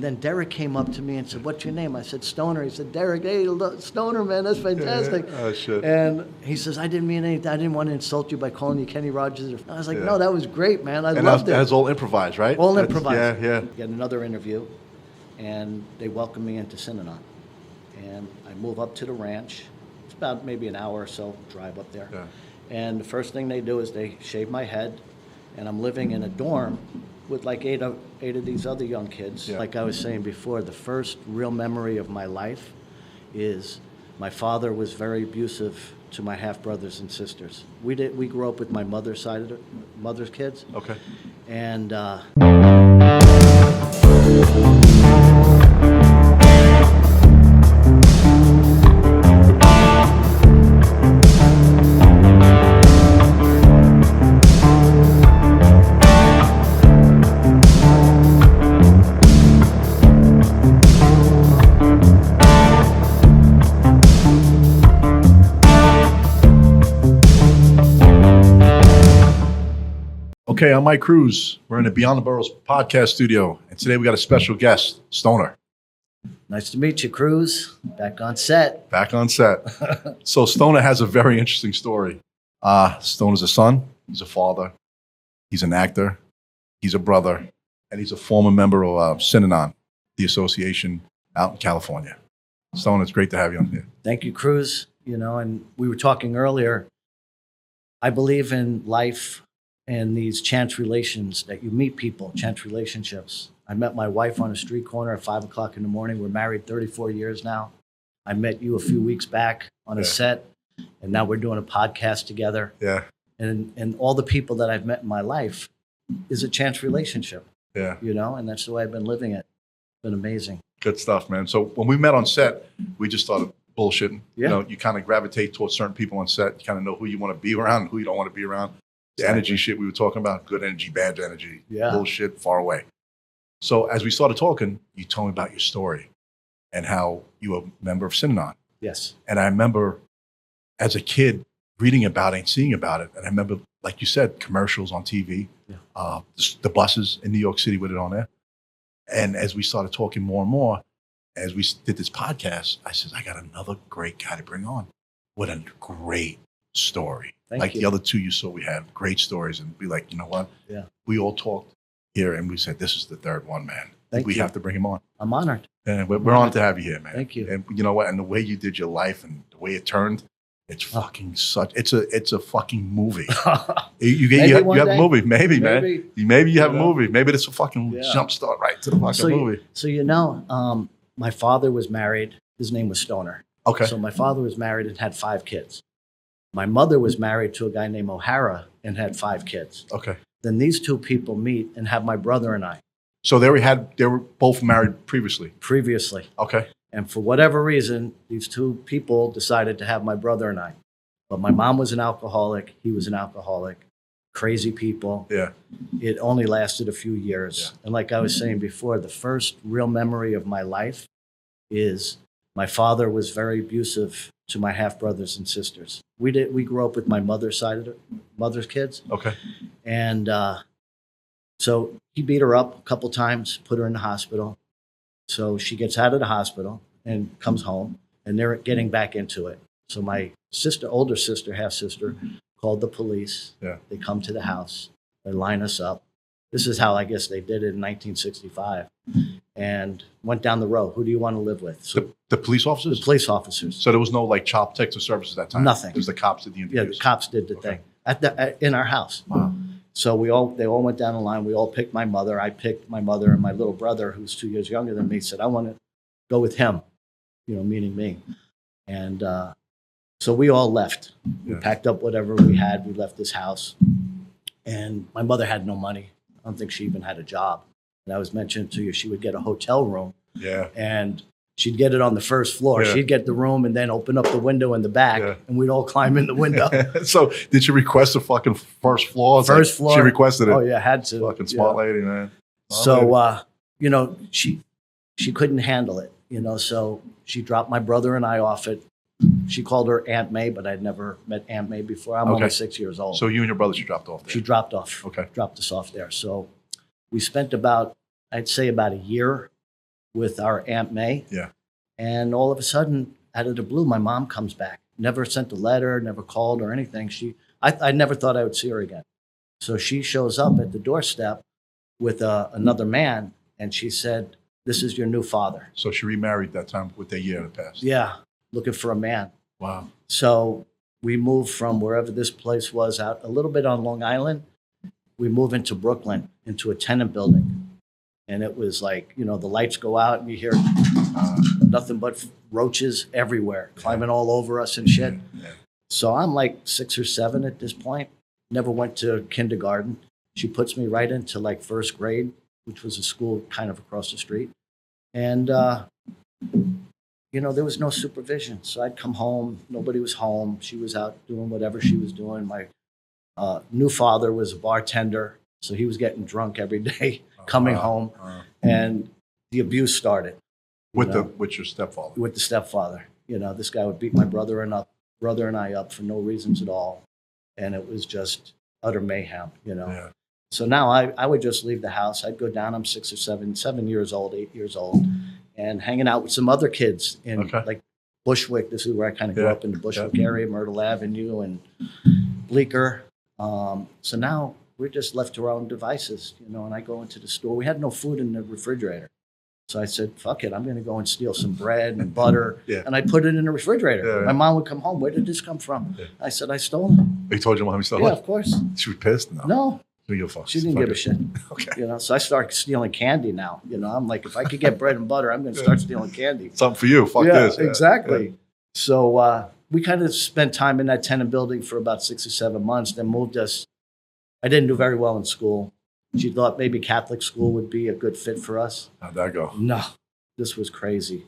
Then Derek came up to me and said, "What's your name?" I said, "Stoner." He said, "Derek, hey, Stoner, man, that's fantastic." Oh, shit. And he says, "I didn't mean anything. I didn't want to insult you by calling you Kenny Rogers." I was like, "No, that was great, man. I loved it." And that's all improvised, right? All improvised. Yeah. Get another interview, and they welcomed me into Synanon. And I move up to the ranch. It's about maybe an hour or so drive up there. Yeah. And the first thing they do is they shave my head, and I'm living in a dorm with like eight of these other young kids. Yeah. Like I was saying before, the first real memory of my life is my father was very abusive to my half brothers and sisters. We grew up with my mother's side of mother's kids. Okay. And Okay, I'm Mike Cruz. We're in the Beyond the Burrows podcast studio, and today we got a special guest, Stoner. nice to meet you, Cruz. Back on set. Back on set. So Stoner has a very interesting story. Stoner's a son, he's a father, he's an actor, he's a brother, and he's a former member of Synanon, the association out in California. Stoner, it's great to have you on here. Thank you, Cruz. And we were talking earlier. I believe in life and these chance relations that you meet people, chance relationships. I met my wife on a street corner at 5 o'clock in the morning. We're married 34 years now. I met you a few weeks back on a set, and now we're doing a podcast together. Yeah. And all the people that I've met in my life is a chance relationship. Yeah. And that's the way I've been living it. It's been amazing. Good stuff, man. So when we met on set, we just started bullshitting. Yeah. You kind of gravitate towards certain people on set. You kind of know who you want to be around and who you don't want to be around. The energy shit we were talking about, good energy, bad energy, bullshit, far away. So as we started talking, you told me about your story and how you were a member of Synanon. Yes. And I remember as a kid reading about it and seeing about it. And I remember, like you said, commercials on TV, the buses in New York City with it on there. And as we started talking more and more, as we did this podcast, I said, I got another great guy to bring on. What a great story. Thank you. The other two you saw, we had great stories, and be like, you know what? Yeah. We all talked here, and we said, this is the third one, man. We have to bring him on. I'm honored. And we're honored to have you here, man. Thank you. And you know what? And the way you did your life and the way it turned, it's fucking it's a fucking movie. you have a movie, maybe, man. Maybe you have a movie. Maybe it's a fucking jump start right to the fucking movie. So my father was married. His name was Stoner. Okay. So my father was married and had 5 kids. My mother was married to a guy named O'Hara and had 5 kids. Okay. Then these two people meet and have my brother and I. So they were both married previously? Previously. Okay. And for whatever reason, these two people decided to have my brother and I. But my mom was an alcoholic. He was an alcoholic. Crazy people. Yeah. It only lasted a few years. Yeah. And like I was saying before, the first real memory of my life is my father was very abusive to my half brothers and sisters. We grew up with my mother's side of mother's kids. Okay. And so he beat her up a couple times, put her in the hospital. So she gets out of the hospital and comes home, and they're getting back into it. So my older sister, half sister, called the police. Yeah. They come to the house. They line us up. This is how I guess they did it in 1965. And went down the road. Who do you want to live with? So the police officers? The police officers. So there was no like child protective services at that time? Nothing. It was the cops that did the interviews? Yeah, the cops did the thing in our house. Wow. So they all went down the line. We all picked my mother. I picked my mother, and my little brother, who's 2 years younger than me, said, I want to go with him, meaning me. And so we all left. We packed up whatever we had. We left this house. And my mother had no money. I don't think she even had a job. And I was mentioning to you, she would get a hotel room. Yeah. And she'd get it on the first floor. Yeah. She'd get the room and then open up the window in the back, and we'd all climb in the window. So did she request the fucking first floor? First floor. She requested it. Oh, yeah, had to. Fucking smart lady, man. She couldn't handle it, so she dropped my brother and I off at, she called her Aunt May, but I'd never met Aunt May before. I'm only 6 years old. So you and your brother, she dropped off there? She dropped off. Okay. Dropped us off there. So we spent about a year with our Aunt May. Yeah. And all of a sudden, out of the blue, my mom comes back. Never sent a letter, never called or anything. I never thought I would see her again. So she shows up at the doorstep with another man, and she said, "This is your new father." So she remarried that time with a year that passed. Yeah, looking for a man. Wow. So we moved from wherever this place was out a little bit on Long Island. We moved into Brooklyn, into a tenant building. And it was like, the lights go out and you hear nothing but roaches everywhere, climbing all over us and shit. Yeah. So I'm like 6 or 7 at this point. Never went to kindergarten. She puts me right into like first grade, which was a school kind of across the street. And, there was no supervision. So I'd come home. Nobody was home. She was out doing whatever she was doing. My new father was a bartender. So he was getting drunk every day, coming home. And the abuse started. With your stepfather? With the stepfather. This guy would beat my brother and I up for no reasons at all. And it was just utter mayhem, Yeah. So now I would just leave the house. I'd go down. I'm 6 or 7 years old, 8 years old, and hanging out with some other kids in like Bushwick. This is where I kind of grew up in the Bushwick area, Myrtle Avenue and Bleecker. So now we're just left to our own devices, and I go into the store. We had no food in the refrigerator. So I said, fuck it, I'm going to go and steal some bread and butter. And I put it in the refrigerator. My mom would come home. Where did this come from? I said, I stole it. He told your mom he stole it? Yeah, of course. She was pissed? No. She didn't give a shit. Okay. So I started stealing candy now. I'm like, if I could get bread and butter, I'm going to start stealing candy. Something for you. Fuck this. Exactly. Yeah. So we kind of spent time in that tenant building for about 6 or 7 months. Then moved us. I didn't do very well in school. She thought maybe Catholic school would be a good fit for us. How'd that go? No, this was crazy.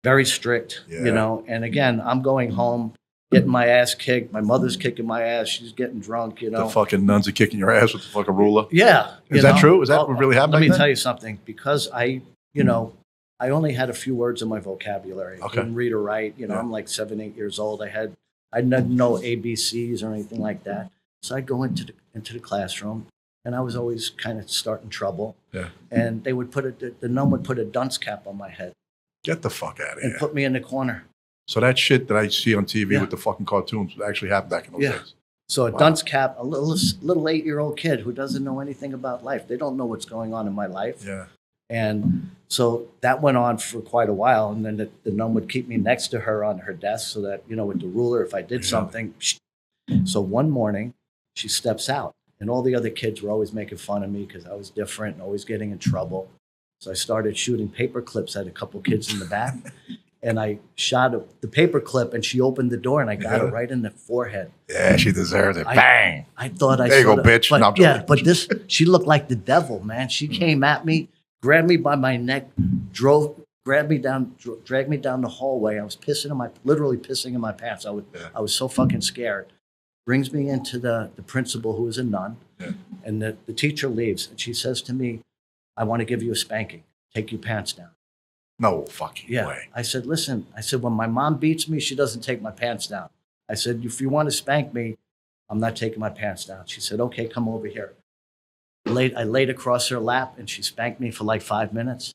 Very strict, And again, I'm going home, getting my ass kicked. My mother's kicking my ass. She's getting drunk, The fucking nuns are kicking your ass with the fucking ruler? Yeah. Is that true? Is that what really happened? Let me tell you something. Because I only had a few words in my vocabulary. I couldn't read or write. I'm like 7, 8 years old. I didn't know ABCs or anything like that. So I'd go into the classroom. And I was always kind of starting trouble. Yeah. And they would the nun would put a dunce cap on my head. Get the fuck out of here. And put me in the corner. So that shit that I see on TV with the fucking cartoons actually happened back in those days. So a dunce cap, a little 8-year-old kid who doesn't know anything about life. They don't know what's going on in my life. Yeah. And so that went on for quite a while. And then the nun would keep me next to her on her desk so that, with the ruler, if I did something. So one morning, she steps out. And all the other kids were always making fun of me because I was different and always getting in trouble. So I started shooting paper clips at a couple kids in the back. And I shot the paper clip and she opened the door and I got her right in the forehead. Yeah, she deserved it. Bang. I thought I There you go, bitch. But, but she looked like the devil, man. She came at me, grabbed me by my neck, dragged me down the hallway. I was literally pissing in my pants. I was so fucking scared. Brings me into the principal, who is a nun, and the teacher leaves. And she says to me, I want to give you a spanking. Take your pants down. No fucking way. I said, listen, when my mom beats me, she doesn't take my pants down. I said, if you want to spank me, I'm not taking my pants down. She said, okay, come over here. I laid across her lap, and she spanked me for like 5 minutes.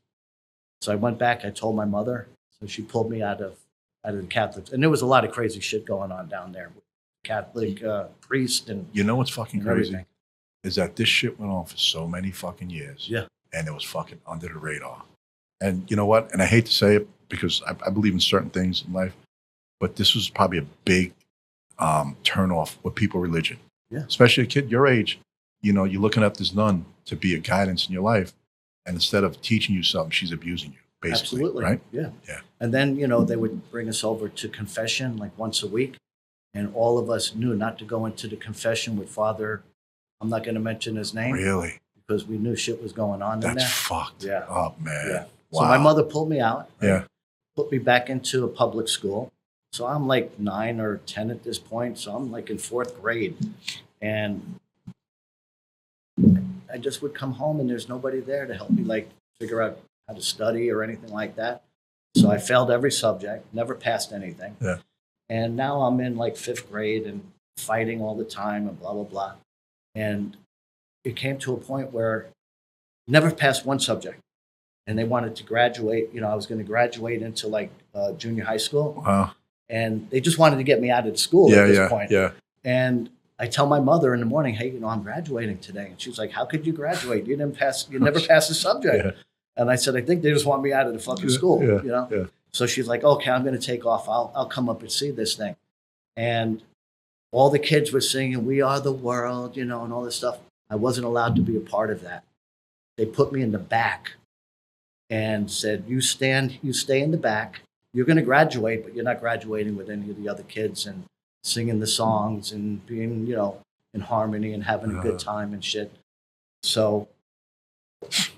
So I went back. I told my mother. So she pulled me out of the Catholics. And there was a lot of crazy shit going on down there. Catholic priest and what's fucking crazy everything. Is that this shit went on for so many fucking years. Yeah. And it was fucking under the radar. And you know what? And I hate to say it because I believe in certain things in life, but this was probably a big turn off with people's religion. Yeah. Especially a kid your age. You're looking at this nun to be a guidance in your life. And instead of teaching you something, she's abusing you, basically. Absolutely. Right? Yeah. And then, they would bring us over to confession like once a week. And all of us knew not to go into the confession with Father. I'm not going to mention his name. Really? Because we knew shit was going on in there. That's fucked up, man. Yeah. Wow. So my mother pulled me out. Yeah. Put me back into a public school. So I'm like 9 or 10 at this point. So I'm like in 4th grade. And I just would come home and there's nobody there to help me like figure out how to study or anything like that. So I failed every subject, never passed anything. Yeah. And now I'm in like 5th grade and fighting all the time and blah, blah, blah. And it came to a point where never passed one subject. and they wanted to graduate. I was going to graduate into like junior high school. Wow. And they just wanted to get me out of school at this point. Yeah. And I tell my mother in the morning, hey, I'm graduating today. And she's like, how could you graduate? You never passed the subject. Yeah. And I said, I think they just want me out of the fucking school, Yeah. So she's like, okay, I'm going to take off. I'll come up and see this thing. And all the kids were singing, We Are the World, and all this stuff. I wasn't allowed to be a part of that. They put me in the back and said, you stay in the back. You're going to graduate, but you're not graduating with any of the other kids and singing the songs and being, in harmony and having a good time and shit. So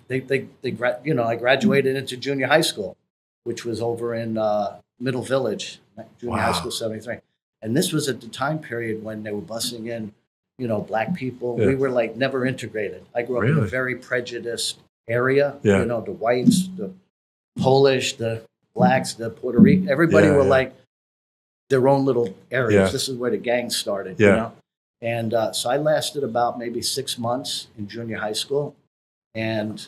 I graduated into junior high school, which was over in Middle Village, junior high school 73. And this was at the time period when they were busing in, black people. Yeah. We were like never integrated. I grew up in a very prejudiced area. Yeah. The whites, the Polish, the blacks, the Puerto Rican, everybody were like their own little areas. Yeah. This is where the gang started, And so I lasted about maybe 6 months in junior high school. And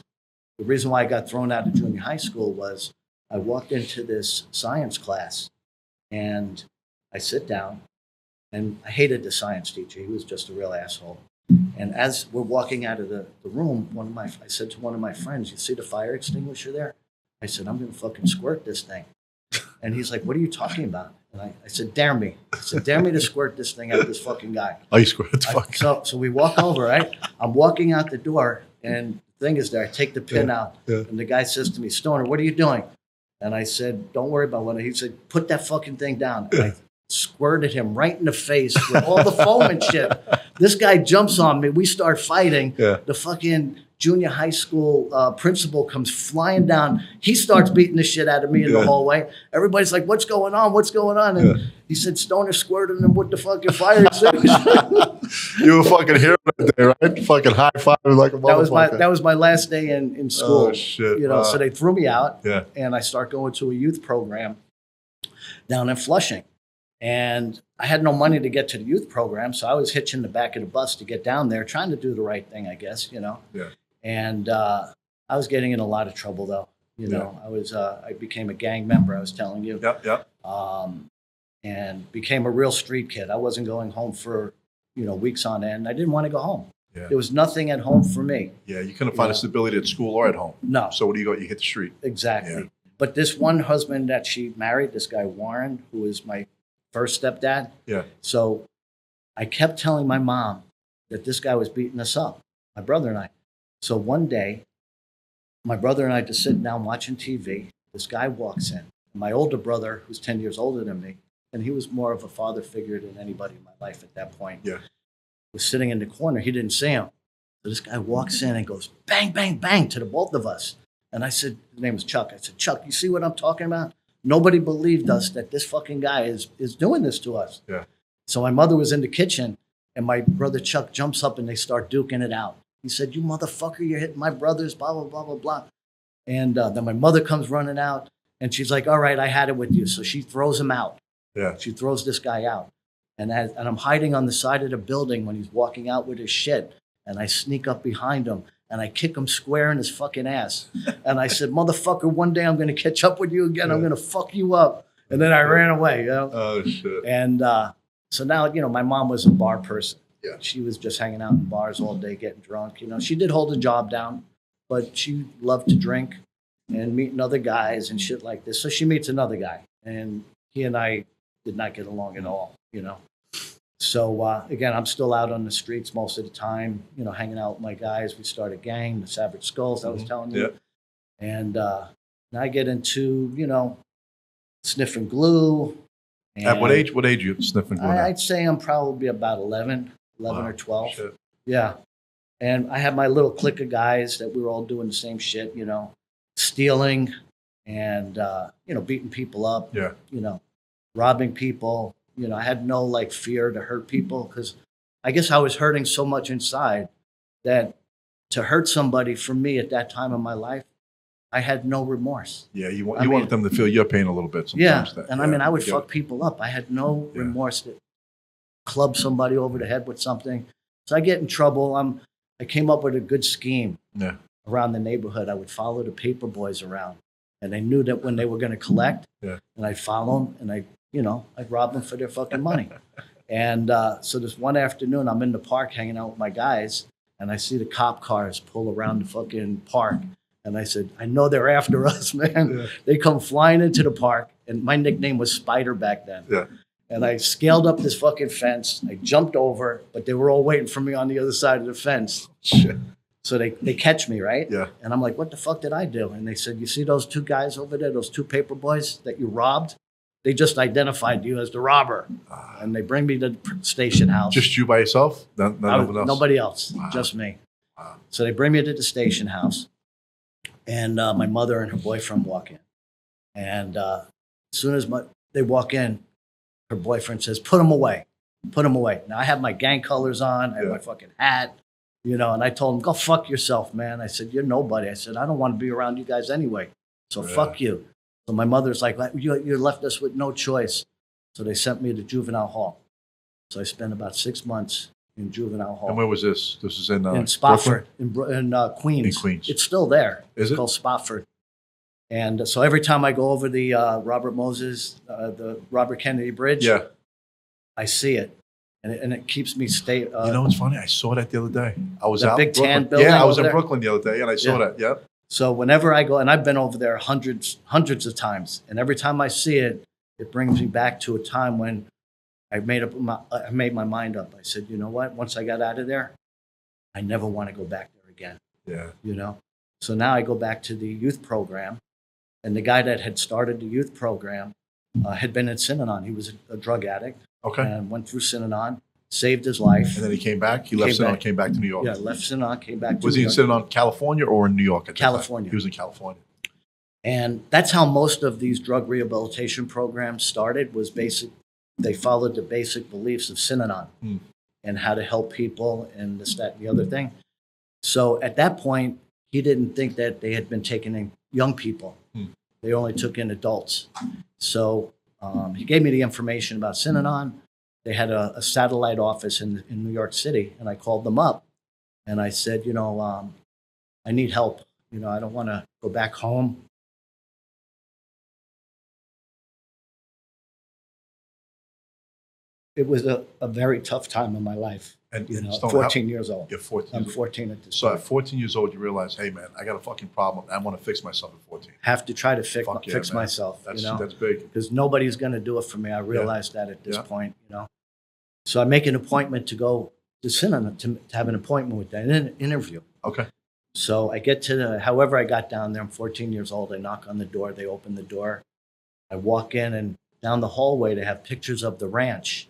the reason why I got thrown out of junior high school was I walked into this science class and I sit down, and I hated the science teacher. He was just a real asshole. And as we're walking out of the room, I said to one of my friends, you see the fire extinguisher there? I said, I'm going to fucking squirt this thing. And he's like, what are you talking about? And I said, dare me. I said, dare me to squirt this thing at this fucking guy. Oh, you squirt the fuck. So we walk over, right? I'm walking out the door, and the thing is there. I take the pin out, and the guy says to me, Stoner, what are you doing? And I said, don't worry about what. He said, put that fucking thing down. And I squirted him right in the face with all the foam and shit. This guy jumps on me. We start fighting. Yeah. The fucking junior high school principal comes flying down. He starts beating the shit out of me in the hallway. Everybody's like, what's going on? What's going on? And he said, Stoner squirted him with the fucking fire extinguisher. You were fucking hero that day, right? Fucking high five like a motherfucker. That was my last day in school. Oh, shit. So they threw me out. Yeah. And I start going to a youth program down in Flushing. And I had no money to get to the youth program, so I was hitching the back of the bus to get down there, trying to do the right thing, I guess, Yeah. And I was getting in a lot of trouble, though. I became a gang member, I was telling you. Yep. And became a real street kid. I wasn't going home for, weeks on end. I didn't want to go home. Yeah. There was nothing at home for me. Yeah, you couldn't find a stability at school or at home. No. So what do you go? You hit the street. Exactly. Yeah. But this one husband that she married, this guy Warren, who was my first stepdad. Yeah. So I kept telling my mom that this guy was beating us up, my brother and I. So one day, my brother and I just sitting down watching TV. This guy walks in. My older brother, who's 10 years older than me, and he was more of a father figure than anybody in my life at that point, was sitting in the corner. He didn't see him. So this guy walks in and goes, bang, bang, bang, to the both of us. And I said, his name was Chuck. I said, Chuck, you see what I'm talking about? Nobody believed us that this fucking guy is doing this to us. Yeah. So my mother was in the kitchen, and my brother Chuck jumps up, and they start duking it out. He said, you motherfucker, you're hitting my brothers, blah, blah, blah, blah, blah. And then my mother comes running out, and she's like, all right, I had it with you. So she throws him out. Yeah. She throws this guy out. And I'm hiding on the side of the building when he's walking out with his shit. And I sneak up behind him, and I kick him square in his fucking ass. And I said, motherfucker, one day I'm going to catch up with you again. I'm going to fuck you up. And then I ran away. Oh, shit. And so now, my mom was a bar person. Yeah. She was just hanging out in bars all day getting drunk. She did hold a job down, but she loved to drink and meeting other guys and shit like this. So she meets another guy, and he and I did not get along at all, So, again, I'm still out on the streets most of the time, hanging out with my guys. We start a gang, the Savage Skulls, I was telling you. Yeah. And now I get into, sniffing glue. At what age? What age are you sniffing glue? I'd say I'm probably about 11 or 12. Shit. Yeah. And I had my little clique of guys that we were all doing the same shit, stealing and, beating people up, robbing people. I had no fear to hurt people because I guess I was hurting so much inside that to hurt somebody for me at that time of my life, I had no remorse. Yeah, you wanted them to feel your pain a little bit sometimes. Yeah, and I would fuck people up. I had no remorse to club somebody over the head with something. So I get in trouble. I came up with a good scheme. Yeah. around the neighborhood. I would follow the paper boys around, and I knew that when they were going to collect, Yeah. and I'd follow them, and I'd rob them for their fucking money. And so this one afternoon, I'm in the park hanging out with my guys, and I see the cop cars pull around the fucking park. And I said, I know they're after us, man. Yeah. They come flying into the park, and my nickname was Spider back then. Yeah. And I scaled up this fucking fence. I jumped over, but they were all waiting for me on the other side of the fence. Shit. So they catch me, right? Yeah. And I'm like, what the fuck did I do? And they said, you see those two guys over there, those two paper boys that you robbed? They just identified you as the robber. And they bring me to the station house. Just you by yourself? None else? Nobody else, Wow. just me. Wow. So they bring me to the station house. And my mother and her boyfriend walk in. And as soon as they walk in, her boyfriend says, put him away. Put him away. Now, I have my gang colors on. I have my fucking hat. And I told him, go fuck yourself, man. I said, you're nobody. I said, I don't want to be around you guys anyway. So fuck you. So my mother's like, you left us with no choice. So they sent me to juvenile hall. So I spent about 6 months in juvenile hall. And where was this? This was in Spofford, in Queens. In Queens. It's still there. Is it? It's called Spofford. And so every time I go over the the Robert Kennedy Bridge, Yeah. I see it. And it keeps me stay. You know what's funny? I saw that the other day. I was That out big in Brooklyn. tan building Yeah, I was over in there? Brooklyn the other day, and I saw Yeah. that. Yeah. So whenever I go, and I've been over there hundreds of times, and every time I see it, it brings me back to a time when I made my mind up. I said, you know what? Once I got out of there, I never want to go back there again. Yeah. So now I go back to the youth program, and the guy that had started the youth program had been in Synanon. He was a drug addict. Okay. And went through Synanon, saved his life. And then he came back. He left Synanon, came back to New York. Yeah, left Synanon, came back to Was New he in York. Synanon, California, or in New York? At that time? California. He was in California. And that's how most of these drug rehabilitation programs started. Was basic. They followed the basic beliefs of Synanon and how to help people and this, that, and the other thing. So at that point, he didn't think that they had been taking in young people. They only took in adults. So he gave me the information about Synanon. They had a satellite office in New York City, and I called them up, and I said, I need help. I don't want to go back home. It was a very tough time in my life. And 14 years old. You're 14. I'm 14 at this So point. at 14 years old, you realize, hey, man, I got a fucking problem. I want to fix myself at 14. Have to try to fix Fuck yeah, man. myself. That's big. Because nobody's going to do it for me. I realized that at this Yeah. point. So I make an appointment to go to Synanon to have an appointment with them, an interview. Okay. So I get to however I got down there. I'm 14 years old. I knock on the door. They open the door. I walk in, and down the hallway they have pictures of the ranch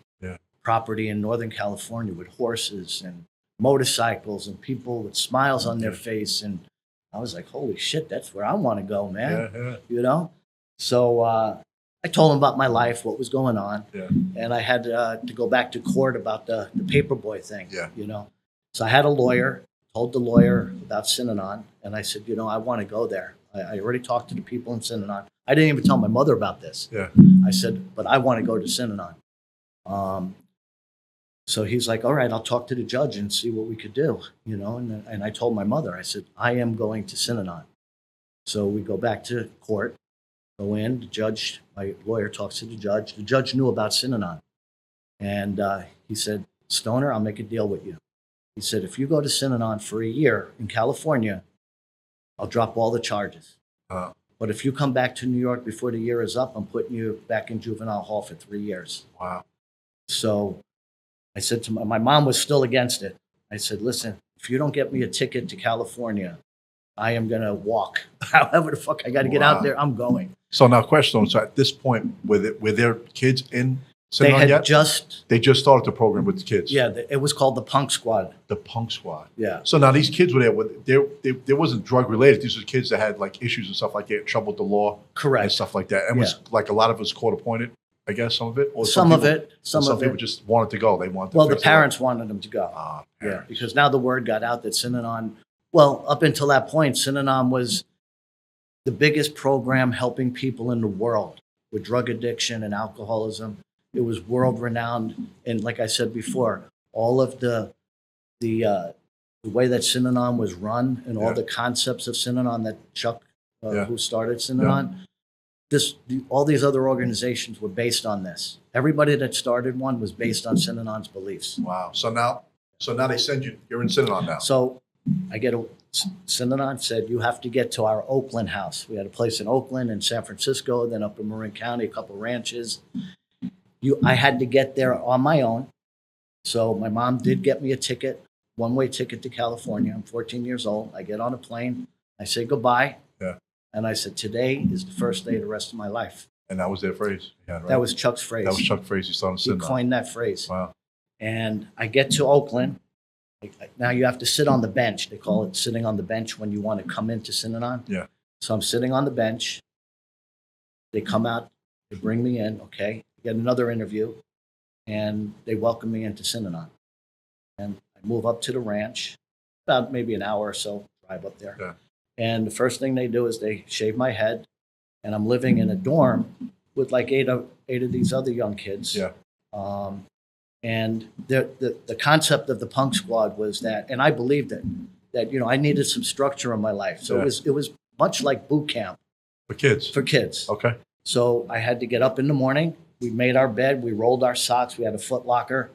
property in Northern California with horses and motorcycles and people with smiles on their face. And I was like, holy shit, that's where I want to go, man. Yeah. So I told him about my life, what was going on. Yeah. And I had to go back to court about the paperboy thing. Yeah. So I had a lawyer, told the lawyer about Synanon, and I said, I want to go there. I already talked to the people in Synanon. I didn't even tell my mother about this. Yeah. I said, but I want to go to Synanon. So he's like, all right, I'll talk to the judge and see what we could do, and I told my mother, I said, I am going to Synanon. So we go back to court, go in, the judge, my lawyer talks to the judge. The judge knew about Synanon. And he said, Stoner, I'll make a deal with you. He said, if you go to Synanon for a year in California, I'll drop all the charges. But if you come back to New York before the year is up, I'm putting you back in juvenile hall for 3 years. Wow. So I said to my mom was still against it. I said, listen, if you don't get me a ticket to California, I am going to walk. However the fuck I got to get out there, I'm going. So now question. So at this point, were there kids in They Synanon had yet? just, They just started the program with the kids. yeah, it was called the Punk Squad. The Punk Squad. Yeah. So now these kids were there. There wasn't drug related. These were kids that had like issues and stuff like that, trouble with the law, and Correct. stuff like that. And was like a lot of it was court appointed. I guess some of it. Or Some of people- it. Some Some of people it. just wanted to go. They wanted. To Well, the fix their parents wanted them to go. life. Ah, Yeah, parents. because now the word got out that Synanon, well, up until that point, Synanon was the biggest program helping people in the world with drug addiction and alcoholism. It was world renowned. And like I said before, all of the the way that Synanon was run and all Yeah. the concepts of Synanon that Chuck, Yeah. who started Synanon, all these other organizations were based on this. Everybody that started one was based on Synanon's beliefs. Wow. So now they send you. You're in Synanon now. So I get Synanon said, you have to get to our Oakland house. We had a place in Oakland and San Francisco, then up in Marin County, a couple ranches. I had to get there on my own. So my mom did get me a ticket, one-way ticket to California. I'm 14 years old. I get on a plane. I say goodbye. Yeah. And I said, today is the first day of the rest of my life. And that was their phrase. Yeah, right? That was Chuck's phrase. That was Chuck's phrase. He started He Synanon. coined that phrase. Wow. And I get to Oakland. Now you have to sit on the bench. They call it sitting on the bench when you want to come into Synanon. Yeah. So I'm sitting on the bench. They come out. They bring me in. Okay. Get another interview. And they welcome me into Synanon. And I move up to the ranch, about maybe an hour or so, drive up there. Yeah. And the first thing they do is they shave my head. And I'm living in a dorm with like eight of these other young kids. Yeah. And the concept of the punk squad was that, and I believed it, that, you know, I needed some structure in my life. So Yeah. it was much like boot camp For kids. for kids. Okay. So I had to get up in the morning. We made our bed. We rolled our socks. We had a foot locker.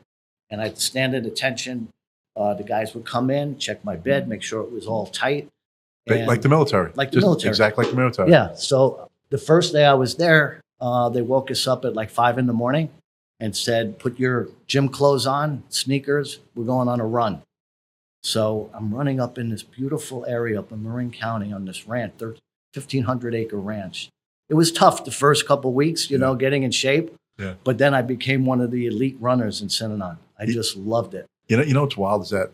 And I had to stand at attention. The guys would come in, check my bed, make sure it was all tight. And- Like the military. Like the Just military. Exactly like the military. Yeah. So the first day I was there, they woke us up at like 5 a.m. and said, put your gym clothes on, sneakers. We're going on a run. So I'm running up in this beautiful area up in Marin County on this ranch, 1,500 acre ranch. It was tough the first couple weeks, you know, getting in shape. Yeah. But then I became one of the elite runners in Synanon. I just loved it. You know what's wild is that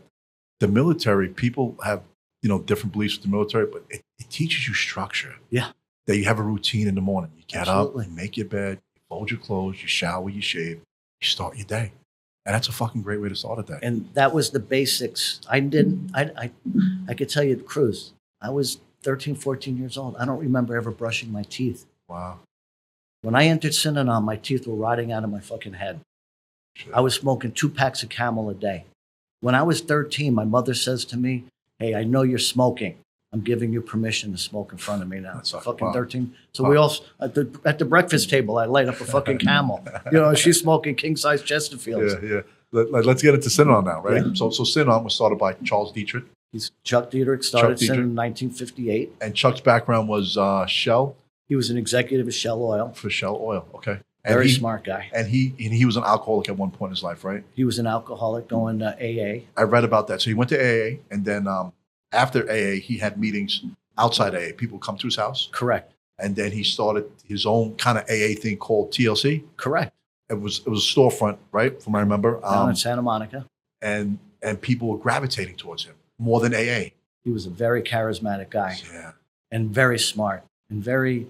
the military, people have, you know, different beliefs with the military, but it teaches you structure. Yeah. That you have a routine in the morning. You get Absolutely. up, you make your bed, you fold your clothes, you shower, you shave, you start your day. And that's a fucking great way to start a day. And that was the basics. I could tell you, Cruz, I was 13, 14 years old. I don't remember ever brushing my teeth. Wow. When I entered Synanon, my teeth were rotting out of my fucking head. Shit. I was smoking 2 packs of Camel a day. When I was 13, my mother says to me, hey, I know you're smoking. I'm giving you permission to smoke in front of me now. That's Fucking wow. 13. So Wow. we all, at the breakfast table, I light up a fucking Camel. You know, she's smoking king-size Chesterfields. Yeah. Let's get into Synanon now, right? Yeah. So Synanon was started by Charles Dietrich. He's Chuck Dietrich, started Chuck Dietrich. in 1958. And Chuck's background was Shell He was an executive of Shell Oil. for Shell Oil. Okay. And Very he, smart guy. And he was an alcoholic at one point in his life, right? He was an alcoholic going to AA. I read about that. So he went to AA, and then after AA, he had meetings outside AA. People come to his house, Correct. and then he started his own kind of AA thing called TLC. Correct. It was a storefront, right? From what I remember, Down in Santa Monica. and people were gravitating towards him more than AA. He was a very charismatic guy Yeah, and very smart and very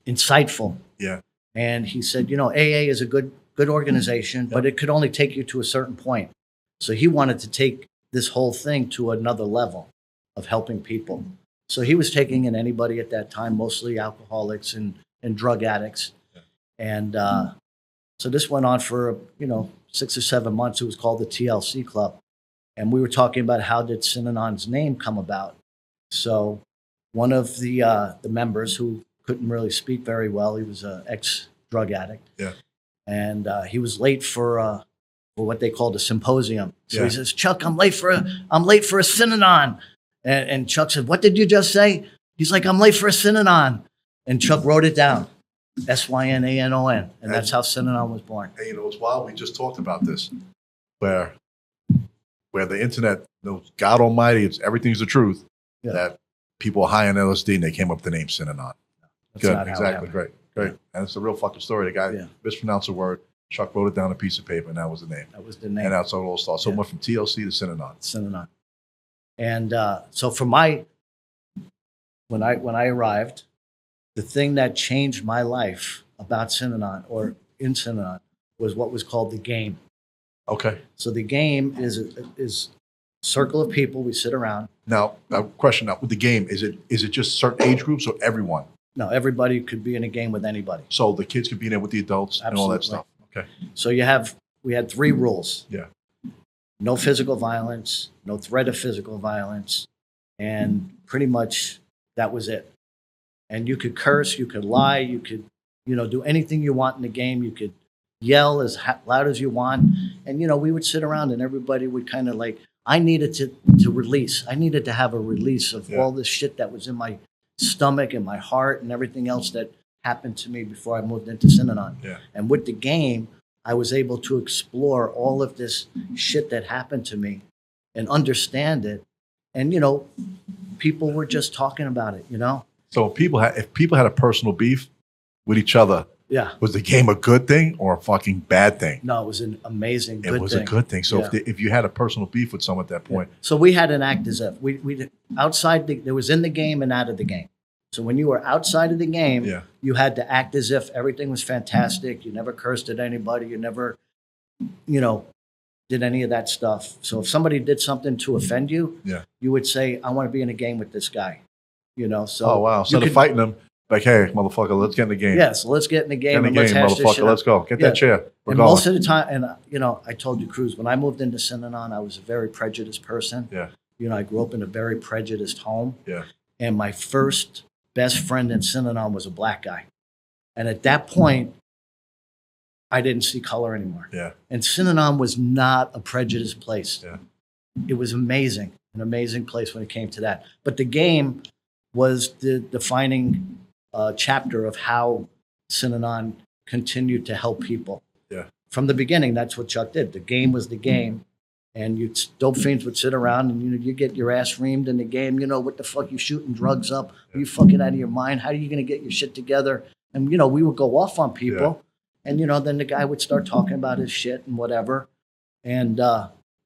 insightful. yeah, And he said, you know, AA is a good organization, but it could only take you to a certain point. So he wanted to take this whole thing to another level of helping people. So he was taking in anybody at that time, mostly alcoholics and drug addicts. Yeah. And so this went on for, 6 or 7 months. It was called the TLC Club. And we were talking about how did Synanon's name come about. So one of the members who couldn't really speak very well, he was an ex-drug addict. Yeah. And he was late for what they called a symposium. So Yeah. he says, Chuck, I'm late for a Synanon. And Chuck said, what did you just say? He's like, I'm late for a Synanon. And Chuck wrote it down, Synanon. And that's how Synanon was born. And you know, it's wild. We just talked about this, where the internet knows God Almighty, everything's the truth. Yeah. That people are high on LSD and they came up with the name Synanon. That's Good, not how it exactly, happened. great. And it's a real fucking story. The guy mispronounced a word. Chuck wrote it down on a piece of paper, and that was the name. That was the name. And that's how it all started. So it Yeah. went from TLC to Synanon. Synanon. And so for when I arrived, the thing that changed my life about Synanon or in Synanon was what was called the game. Okay. So the game is a circle of people. We sit around. Now, a question now with the game, is it just certain age groups or everyone? No, everybody could be in a game with anybody. So the kids could be in there with the adults and all that Absolutely. stuff. Okay. So we had 3 rules. Yeah. no physical violence, no threat of physical violence, and pretty much that was it. And you could curse, you could lie, you could, do anything you want in the game. You could yell as loud as you want. And, we would sit around and everybody would kind of like, I needed to release. I needed to have a release of all this shit that was in my stomach and my heart and everything else that happened to me before I moved into Synanon. Yeah. And with the game, I was able to explore all of this shit that happened to me and understand it. And, people were just talking about it, So if people had a personal beef with each other, Yeah. was the game a good thing or a fucking bad thing? No, it was an amazing good thing. It was a good thing. So Yeah. if you had a personal beef with someone at that point, So we had an act as if we outside there was in the game and out of the game. So when you were outside of the game, Yeah. you had to act as if everything was fantastic. You never cursed at anybody. You never, did any of that stuff. So if somebody did something to offend you, Yeah. you would say, "I want to be in a game with this guy." So oh wow! you Instead of could- fighting them, like, hey, motherfucker, let's get in the game. Yeah, so let's get in the Get game in and the let's game, hash this shit motherfucker. out. Let's go. Get Yeah. that chair. We're And going. most of the time, and I told you, Cruz, when I moved into Synanon, I was a very prejudiced person. Yeah. I grew up in a very prejudiced home. Yeah. And my first best friend in Synanon was a black guy. And at that point, I didn't see color anymore. Yeah. And Synanon was not a prejudiced place. Yeah. It was amazing, an amazing place when it came to that. But the game was the defining chapter of how Synanon continued to help people. Yeah. From the beginning, that's what Chuck did. The game was the game. And dope fiends would sit around and you get your ass reamed in the game. What the fuck, you shooting drugs up? Are you fucking out of your mind? How are you going to get your shit together? And we would go off on people. And then the guy would start talking about his shit and whatever. And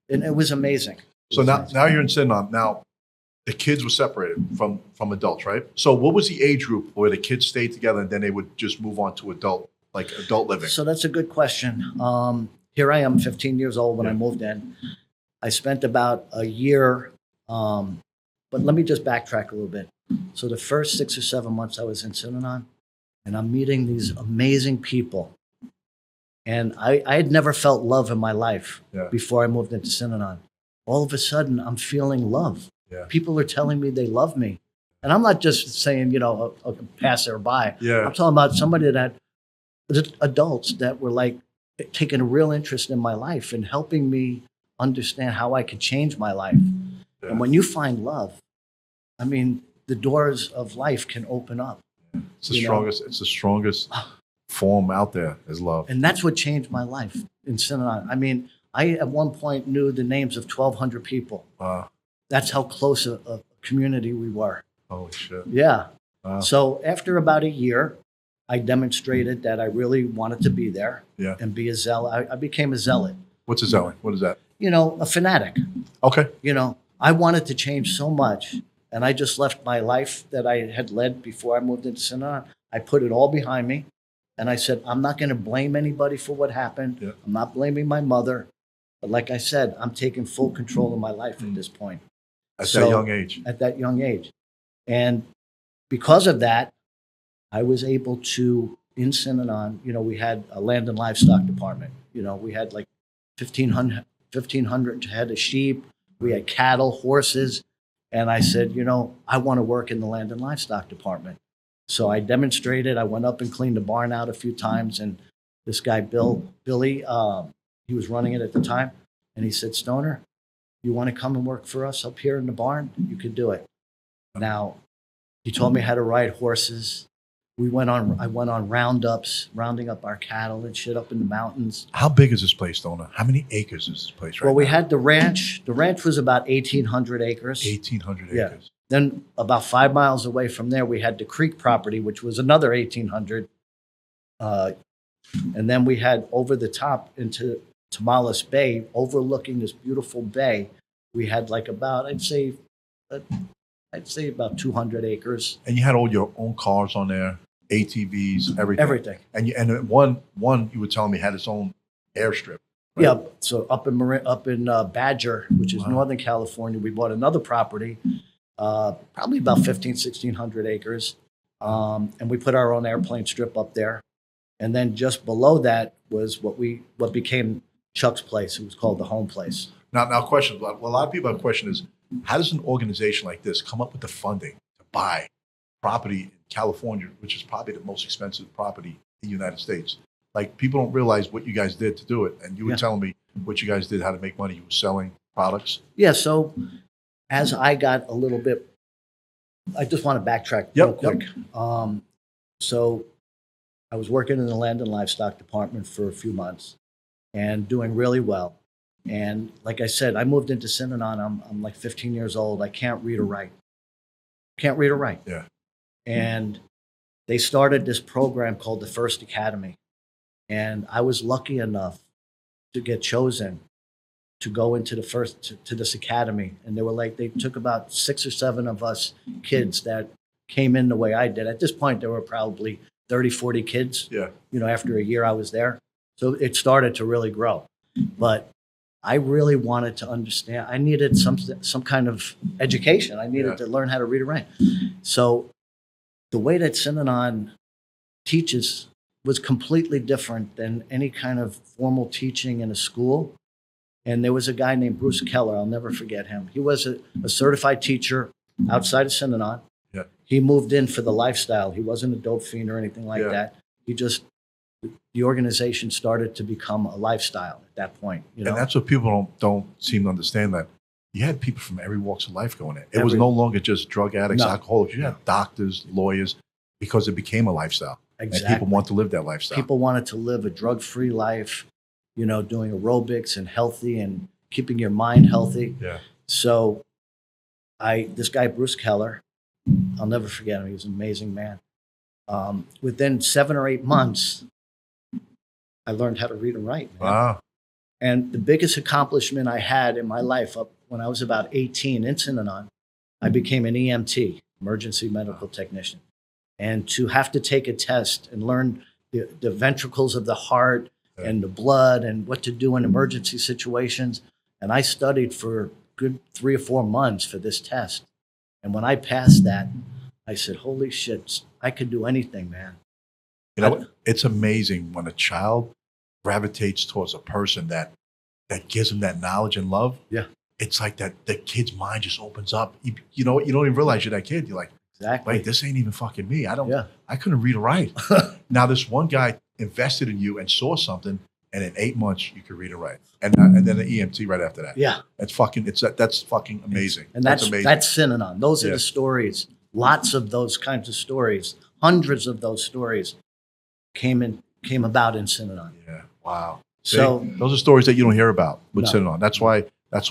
it was amazing. So now you're in Synanon. Now the kids were separated from adults, right? So what was the age group where the kids stayed together and then they would just move on to adult living? So that's a good question. Here I am, 15 years old when I moved in. I spent about a year, but let me just backtrack a little bit. So the first 6 or 7 months I was in Synanon, and I'm meeting these amazing people. And I had never felt love in my life before I moved into Synanon. All of a sudden, I'm feeling love. Yeah. People are telling me they love me. And I'm not just saying, a passerby. Yeah. I'm talking about somebody adults that were like taking a real interest in my life and helping me understand how I could change my life. Yeah. And when you find love, the doors of life can open up. It's the strongest form out there is love. And that's what changed my life in Synanon. I at one point knew the names of 1,200 people. Wow. That's how close a community we were. Holy shit. Yeah. Wow. So after about a year, I demonstrated that I really wanted to be there and be a zealot. I became a zealot. What's a zealot? What is that? A fanatic. Okay. I wanted to change so much, and I just left my life that I had led before I moved into Synanon. I put it all behind me, and I said, I'm not going to blame anybody for what happened. Yeah. I'm not blaming my mother. But like I said, I'm taking full control of my life at this point. At that young age. At that young age. And because of that, I was able to, in Synanon, we had a land and livestock department. We had like 1,500 head of sheep. We had cattle, horses. And I said, I want to work in the land and livestock department. So I demonstrated. I went up and cleaned the barn out a few times. And this guy, Billy, he was running it at the time. And he said, Stoner, you want to come and work for us up here in the barn? You could do it. Now, he told me how to ride horses. I went on roundups, rounding up our cattle and shit up in the mountains. How big is this place, Stoner? How many acres is this place right Well, we now? had the ranch. The ranch was about 1,800 acres. 1,800 Yeah. acres. Then about 5 miles away from there, we had the creek property, which was another 1,800. And then we had over the top into Tamales Bay, overlooking this beautiful bay. We had like about, I'd say about 200 acres. And you had all your own cars on there, ATVs, everything. Everything. And one you were telling me had its own airstrip. Right? Yeah. So up in Badger, which is Northern California, we bought another property, probably about 1,600 acres. And we put our own airplane strip up there. And then just below that was what became Chuck's place. It was called the home place. Now, question. Well, a lot of people have a question is, how does an organization like this come up with the funding to buy property in California, which is probably the most expensive property in the United States? Like, people don't realize what you guys did to do it. And you were telling me what you guys did, how to make money. You were selling products. Yeah. So as I got a little bit, I just want to backtrack real quick. So I was working in the land and livestock department for a few months and doing really well. And like I said, I moved into Synanon. I'm like 15 years old. I can't read or write. Can't read or write. Yeah. And they started this program called the First Academy. And I was lucky enough to get chosen to go into to this academy. And they took about 6 or 7 of us kids that came in the way I did. At this point, there were probably 30, 40 kids. Yeah. After a year I was there. So it started to really grow. But I really wanted to understand. I needed some kind of education. I needed to learn how to read and write. So the way that Synanon teaches was completely different than any kind of formal teaching in a school. And there was a guy named Bruce Keller. I'll never forget him. He was a certified teacher outside of Synanon. Yeah. He moved in for the lifestyle. He wasn't a dope fiend or anything like that. The organization started to become a lifestyle at that point. And that's what people don't seem to understand, that you had people from every walks of life going in. It was no longer just drug addicts, alcoholics. You had doctors, lawyers, because it became a lifestyle. Exactly. And people want to live that lifestyle. People wanted to live a drug-free life, doing aerobics and healthy and keeping your mind healthy. Yeah. So this guy, Bruce Keller, I'll never forget him. He was an amazing man. Within 7 or 8 months, I learned how to read and write. Man. Wow. And the biggest accomplishment I had in my life, when I was about 18 in Synanon, I became an EMT, emergency medical technician. And to have to take a test and learn the ventricles of the heart and the blood and what to do in emergency situations. And I studied for a good 3 or 4 months for this test. And when I passed that, I said, holy shit, I could do anything, man. It's amazing when a child gravitates towards a person that gives them that knowledge and love. Yeah. It's like that the kid's mind just opens up. You don't even realize you're that kid. You're like, exactly. Wait, this ain't even fucking me. I couldn't read or write. Now this one guy invested in you and saw something, and in 8 months you could read and write. And then the EMT right after that. Yeah. That's fucking amazing. And that's amazing. That's Synanon. Those are the stories. Lots of those kinds of stories. Hundreds of those stories came about in Synanon. Yeah. Wow. So those are stories that you don't hear about with Synanon. That's why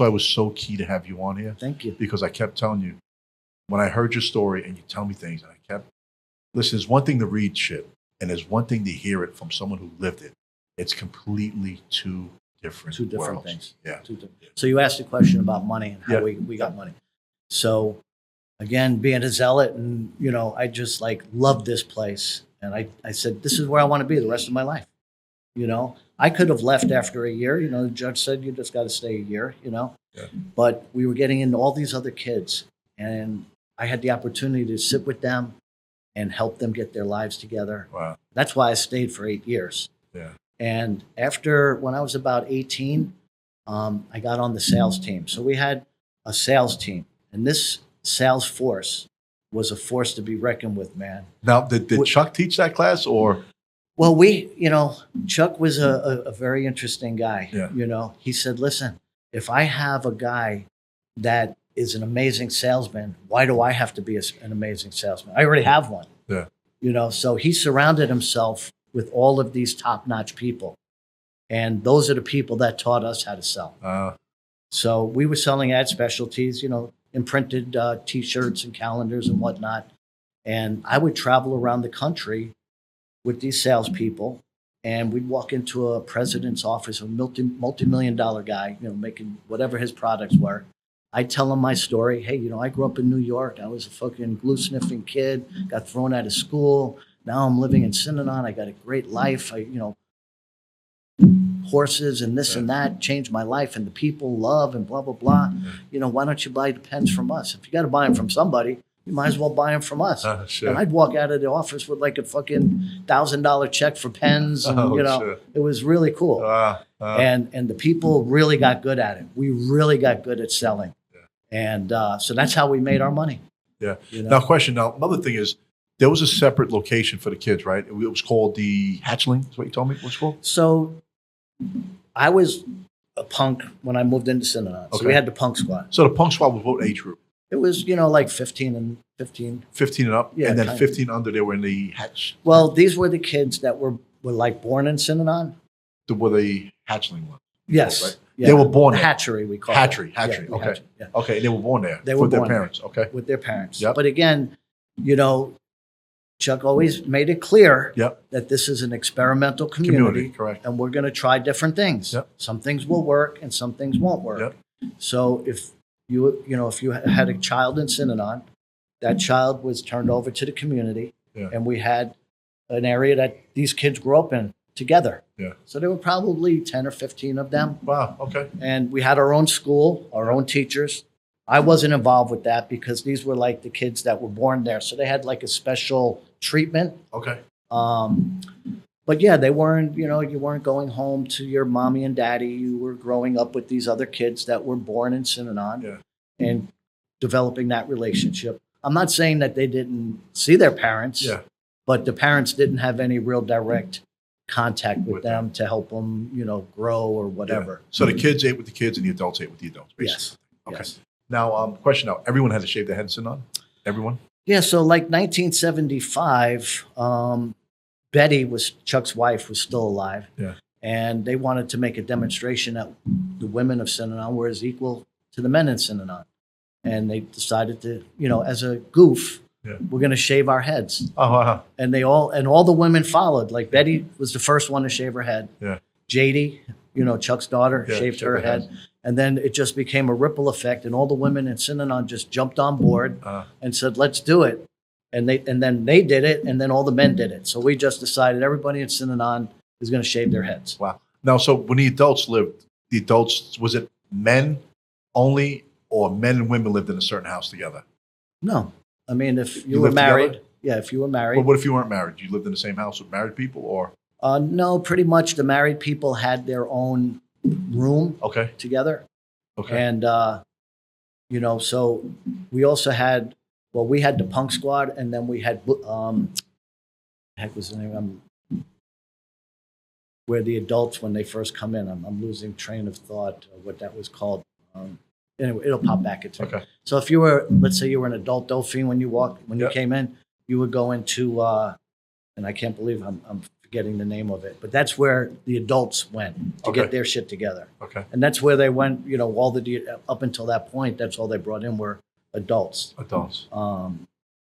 it was so key to have you on here. Thank you. Because I kept telling you, when I heard your story and you tell me things, and I kept, listen, there's one thing to read shit, and there's one thing to hear it from someone who lived it. It's completely two different worlds. Things. Yeah. So you asked a question about money and how we got money. So again, being a zealot, and I just loved this place. And I said, this is where I want to be the rest of my life. I could have left after a year. The judge said, you just got to stay a year, But we were getting into all these other kids. And I had the opportunity to sit with them and help them get their lives together. Wow. That's why I stayed for 8 years. Yeah. And when I was about 18, I got on the sales team. So we had a sales team. And this sales force was a force to be reckoned with, man. Now, did Chuck teach that class, or? Well, Chuck was a very interesting guy. Yeah. He said, listen, if I have a guy that is an amazing salesman, why do I have to be an amazing salesman? I already have one. Yeah. So he surrounded himself with all of these top-notch people. And those are the people that taught us how to sell. So we were selling ad specialties, imprinted T-shirts and calendars and whatnot. And I would travel around the country with these salespeople, and we'd walk into a president's office, a multi-million-dollar guy, making whatever his products were. I'd tell him my story. Hey, I grew up in New York. I was a fucking glue-sniffing kid, got thrown out of school. Now I'm living in Synanon. I got a great life. Horses and this and that changed my life, and the people love and blah, blah, blah. Why don't you buy the pens from us? If you got to buy them from somebody, you might as well buy them from us. Sure. And I'd walk out of the office with like a fucking $1,000 check for pens. And, it was really cool. And the people really got good at it. We really got good at selling. Yeah. And so that's how we made our money. Yeah. You know? Now, question. Now, another thing is there was a separate location for the kids, right? It was called the Hatchling. Is what you told me? What's it called? So I was a punk when I moved into Synanon. So Okay. we had the punk squad. So the punk squad was what age group? It was, like 15 and 15. 15 and up, Yeah, and then kind of. 15 under. They were in the hatch. Well, these were the kids that were like born in Synanon. Were the Hatchling ones? Yes. Right? Yeah. They were born The there. hatchery, we call Hatchery. it. Hatchery. Yeah, Okay. hatchery, yeah. Okay, they were born there. They were with their born there. parents. Okay. With their parents. Yep. But again, Chuck always made it clear Yep. that this is an experimental community, Correct. and we're going to try different things. Yep. Some things will work and some things won't work. Yep. So if you had a child in Synanon, that child was turned over to the community, Yeah. and we had an area that these kids grew up in together. Yeah. So there were probably 10 or 15 of them, Wow. Okay. and we had our own school, our own teachers. I wasn't involved with that because these were like the kids that were born there. So they had like a special treatment. Okay. But yeah, they weren't, you weren't going home to your mommy and daddy. You were growing up with these other kids that were born in Synanon Yeah. and developing that relationship. I'm not saying that they didn't see their parents, Yeah. but the parents didn't have any real direct contact with With them to help them, grow or whatever. Yeah. So the kids ate with the kids, and the adults ate with the adults. Basically. Yes. Okay. Yes. Now, question. Now, everyone had to shave their heads in on. Everyone. Yeah, so like 1975, Betty Chuck's wife was still alive. Yeah. And they wanted to make a demonstration that the women of Synanon were as equal to the men in Synanon. And they decided to, as a goof, Yeah. we're going to shave our heads. Oh. And all the women followed. Like Betty was the first one to shave her head. Yeah. JD, Chuck's daughter, Yeah, shaved shaved her her head. head. And then it just became a ripple effect, and all the women in Synanon just jumped on board and said, "Let's do it." And then they did it, and then all the men did it. So we just decided everybody in Synanon is going to shave their heads. Wow. Now, so when the adults lived, was it men only, or men and women lived in a certain house together? No, I mean if You you were lived married, together? yeah, if you were married. Well, what if you weren't married? You lived in the same house with married people, or No, pretty much the married people had their own room okay, together. okay, And, so we also had, we had the punk squad, and then we had, heck was the name? Where the adults, when they first come in, I'm losing train of thought of what that was called. Anyway, it'll pop back into okay, So if let's say you were an adult Dauphine when you Yep. came in, you would go into, and I can't believe I'm forgetting the name of it, but that's where the adults went to Okay. get their shit together. okay. And that's where they went, up until that point, that's all they brought in were adults. Adults.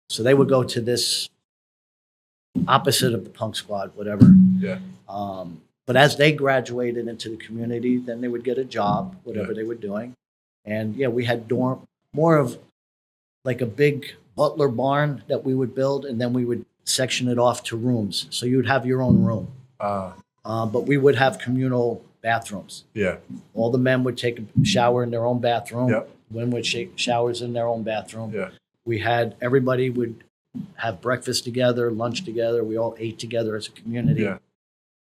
So they would go to this opposite of the punk squad, whatever. Yeah. But as they graduated into the community, then they would get a job, whatever Yeah. they were doing. And yeah, we had more of like a big butler barn that we would build, and then we would section it off to rooms. So you'd have your own room. But we would have communal bathrooms. Yeah. All the men would take a shower in their own bathroom. Yep. Women would take showers in their own bathroom. Yeah. Everybody would have breakfast together, lunch together. We all ate together as a community. Yeah.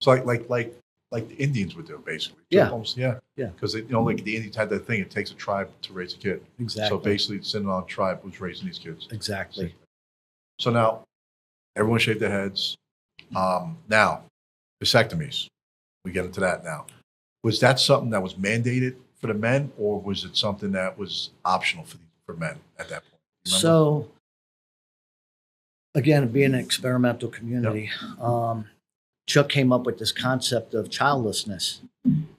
So like the Indians would do, basically. Yeah. Almost, yeah. Yeah. Because like the Indians had that thing. It takes a tribe to raise a kid. Exactly. So basically, the Synanon tribe was raising these kids. Exactly. So now, everyone shaved their heads. Now, vasectomies. We get into that now. Was that something that was mandated for the men, or was it something that was optional for men at that point? Remember? So, again, being an experimental community, Chuck came up with this concept of childlessness,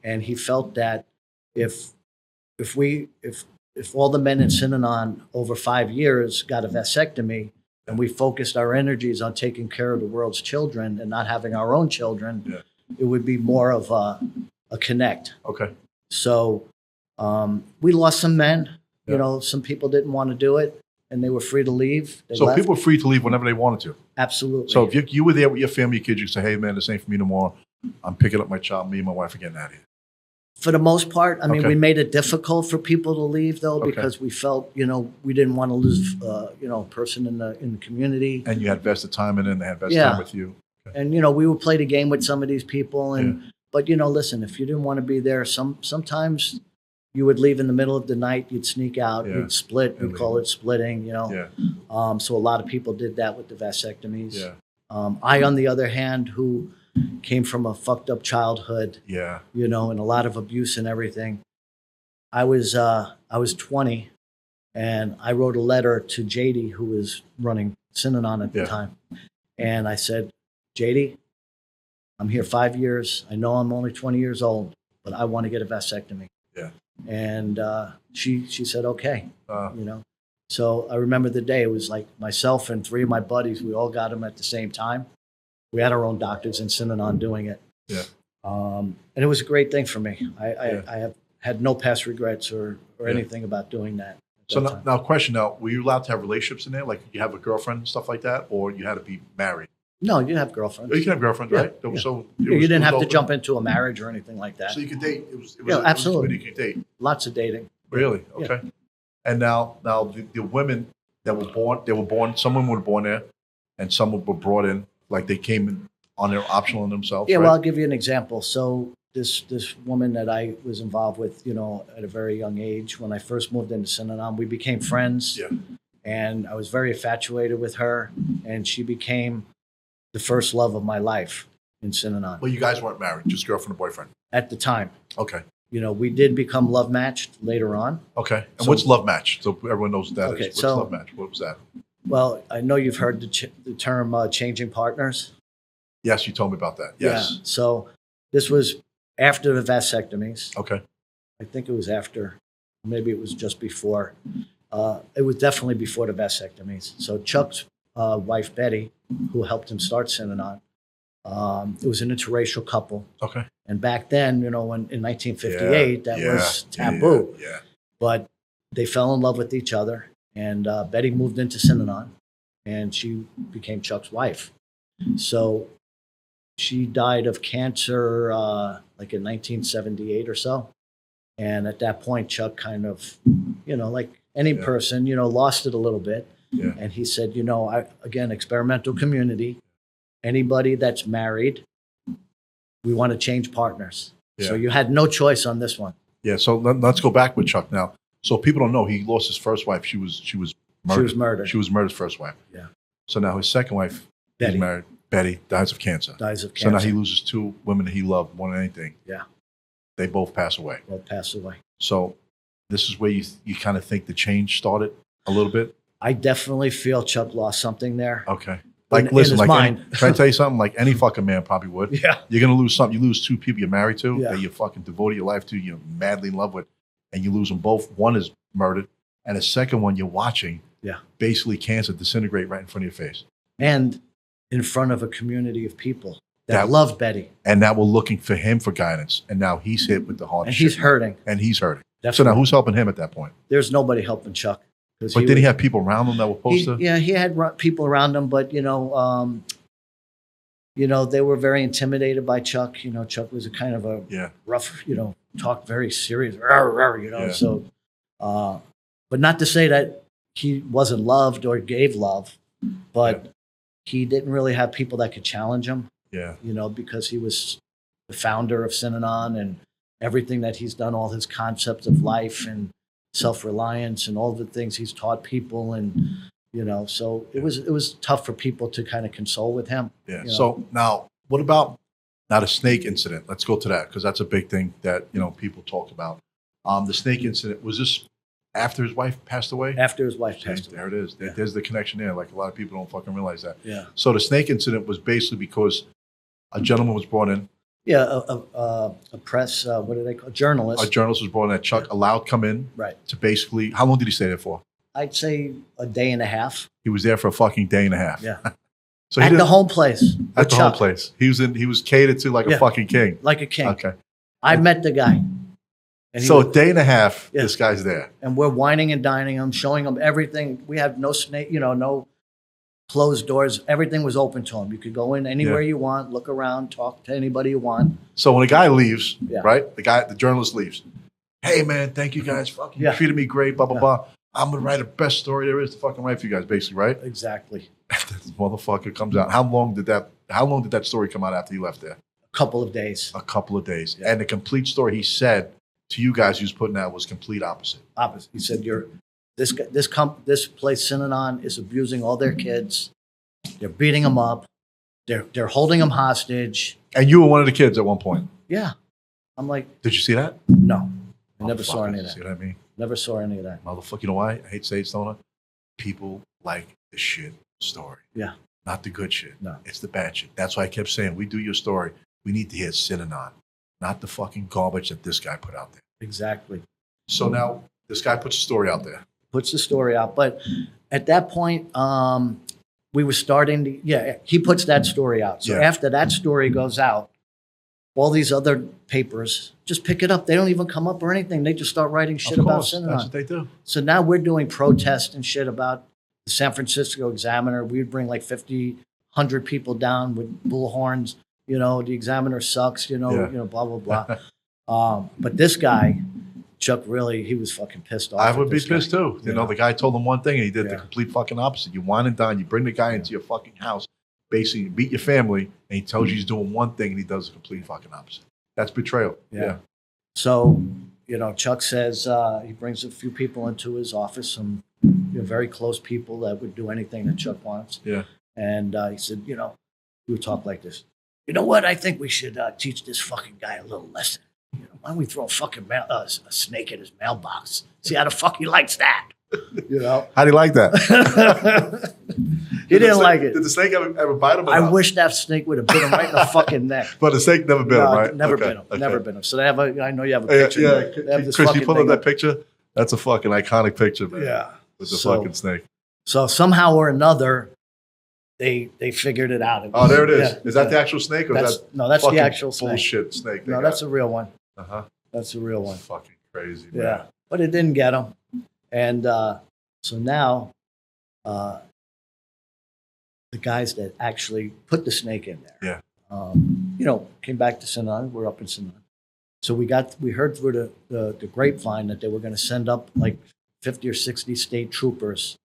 and he felt that if all the men in Synanon over 5 years got a vasectomy, and we focused our energies on taking care of the world's children and not having our own children, Yeah. it would be more of a connect. Okay. So we lost some men. Yeah. Some people didn't want to do it, and they were free to leave. They So left. people were free to leave whenever they wanted to. Absolutely. So if you were there with your family, your kids, you could say, "Hey, man, this ain't for me no more. I'm picking up my child. Me and my wife are getting out of here." For the most part, I mean, Okay. we made it difficult for people to leave, though, Okay. because we felt, we didn't want to lose, a person in the community. And you had vested time in it, and they had vested Yeah. time with you. And, we would play the game with some of these people, and But, listen, if you didn't want to be there, sometimes you would leave in the middle of the night, you'd sneak out, Yeah. you'd split, And we'd call it splitting, Yeah. So a lot of people did that with the vasectomies. Yeah. I, on the other hand, who came from a fucked up childhood, Yeah. and a lot of abuse and everything, I was 20, and I wrote a letter to JD, who was running Synanon at the Yeah. time. And I said, JD, I'm here 5 years. I know I'm only 20 years old, but I want to get a vasectomy. Yeah. And she said, okay, Uh, So I remember the day. It was like myself and 3 of my buddies. We all got them at the same time. We had our own doctors in Synanon doing it. Yeah. And it was a great thing for me. Yeah. I have had no past regrets or Yeah. anything about doing that. So that time. now, question now, were you allowed to have relationships in there? Like you have a girlfriend and stuff like that? Or you had to be married? No, you have girlfriends. Oh, you can have girlfriends, Yeah, right? yeah. So You didn't have to open. jump into a marriage or anything like that. So you could date. It was Yeah, absolutely. You could date. Lots of dating. Really? Yeah. Okay. And now the women that were born, some women were born there and some were brought in, like they came in on their optional in themselves. Yeah, right? well, I'll give you an example. So this woman that I was involved with, at a very young age, when I first moved into Synanon, we became friends. Yeah. And I was very infatuated with her, and she became the first love of my life in Synanon Well, you guys weren't married, just girlfriend and boyfriend. at the time. Okay. We did become love matched later on. Okay. And So- what's love match? So everyone knows what that Okay, is. What's so- love match? What was that? Well, I know you've heard the term changing partners. Yes, you told me about that. Yes. Yeah. So this was after the vasectomies. Okay. I think it was after, maybe it was just before. It was definitely before the vasectomies. So Chuck's wife, Betty, who helped him start Synanon, it was an interracial couple. Okay. And back then, when in 1958, that was taboo. Yeah. But they fell in love with each other. And Betty moved into Synanon, and she became Chuck's wife. So she died of cancer like in 1978 or so. And at that point, Chuck kind of, like any Yeah. person, lost it a little bit. Yeah. And he said, again, experimental community, anybody that's married, we want to change partners. So Yeah. you had no choice on this one. Yeah. So let's go back with Chuck now. So people don't know he lost his first wife. She was murdered. She was murdered. She was murdered's first wife. Yeah. So now his second wife, Betty. he's married. Betty dies of cancer. Dies of So cancer. now he loses 2 women that he loved more than anything. Yeah. They both pass away. Well, passed away. So this is where you kind of think the change started a little bit. I definitely feel Chuck lost something there. Okay. Like, in listen, his like, mind. can I tell you something? Like any fucking man probably would. Yeah. You're going to lose something. You lose 2 people you're married to, Yeah. that you fucking devoted your life to, you're madly in love with, and you lose them both. One is murdered, and the second one you're watching Yeah. basically cancer disintegrate right in front of your face. And in front of a community of people that That- loved Betty. And now we're looking for him for guidance. And now he's hit with the hard And shit. he's hurting. And he's hurting. So Definitely. now who's helping him at that point? There's nobody helping Chuck. 'Cause But did he have people around him that were supposed to? Yeah, he had people around him, but they were very intimidated by Chuck. Chuck was a kind of a Yeah. rough, talked very serious, rawr, rawr, Yeah. So, but not to say that he wasn't loved or gave love, but he didn't really have people that could challenge him. Yeah. Because he was the founder of Synanon and everything that he's done, all his concepts of life and self-reliance and all the things he's taught people. And, so it was tough for people to kind of console with him. Yeah. You know? So now, what about now the snake incident? Let's go to that because that's a big thing that people talk about. The snake incident, was this after his wife passed away? After his wife Okay, passed away. there it is. Yeah. There's the connection there. Like a lot of people don't fucking realize that. Yeah. So the snake incident was basically because a gentleman was brought in. Yeah, a press, what do they call, journalist. A journalist was brought in that Chuck allowed come in Right. to basically. How long did he stay there for? I'd say a day and a half. He was there for a fucking day and a half. Yeah. So he At the didn't- home place. at with the whole Chuck, place. He was catered to like Yeah. a fucking king. like a king. Okay. I met the guy. And he So was- a day and a half, Yeah. this guy's there. and we're whining and dining him, showing him everything. We had no snake, no closed doors. Everything was open to him. You could go in anywhere Yeah. you want, look around, talk to anybody you want. So when a guy leaves, Yeah. right? The journalist leaves. Hey man, thank you guys. Fucking Yeah. treated me great. Blah blah Yeah. blah. I'm gonna write the best story there is to fucking write for you guys, basically, right? Exactly. This motherfucker comes out. How long did that story come out after you left there? A couple of days. A couple of days. Yeah. And the complete story he said to you guys he was putting out was complete opposite. Opposite. He said, this place, Synanon, is abusing all their kids. They're beating them up. They're holding them hostage. And you were one of the kids at one point. Yeah. I'm like, did you see that? No. I never saw any of that. See what I mean? Never saw any of that. Motherfucker, you know why? I hate to say it, Stoner. People like the shit story. Yeah. Not the good shit. No. It's the bad shit. That's why I kept saying, we do your story. We need to hear Synanon, not the fucking garbage that this guy put out there. Exactly. So now this guy puts a story out there. Puts the story out. But at that point, we were starting to, he puts that story out. So after that story goes out, all these other papers just pick it up. They don't even come up or anything. They just start writing shit about Synanon. That's what they do. So now we're doing protests and shit about the San Francisco Examiner. We'd bring like 50, 100 people down with bullhorns. You know, the Examiner sucks, you know, blah, blah, blah. But this guy, Chuck, really, he was fucking pissed off. I would be pissed too. You know, the guy told him one thing and he did the complete fucking opposite. You wine and dine, you bring the guy into your fucking house, basically beat your family, and he tells you he's doing one thing and he does the complete fucking opposite. That's betrayal. Yeah. So, you know, Chuck says he brings a few people into his office, some very close people that would do anything that Chuck wants. Yeah. And he said, you know, we would talk like this. You know what? I think we should teach this fucking guy a little lesson. You know, why don't we throw a fucking a snake in his mailbox? See how the fuck he likes that. You know? How do you like that? He didn't like it. Did the snake ever bite him? I wish that snake would have bit him right in the fucking neck. But the snake never bit him, right? Never bit him. Okay. Never bit him. So they have I know you have a picture. Yeah. Chris, you pull up that picture? That's a fucking iconic picture, man. Yeah. With the fucking snake. So somehow or another, they figured it out. Oh, there it is. Is that the actual snake? Or is that no, that's the actual snake. Bullshit snake. No, that's a real one. Uh-huh. That's a real one. Fucking crazy, man. Yeah. But it didn't get him. And so now the guys that actually put the snake in there, you know, came back to Synanon. We're up in Synanon. So we heard through the grapevine that they were going to send up like 50 or 60 state troopers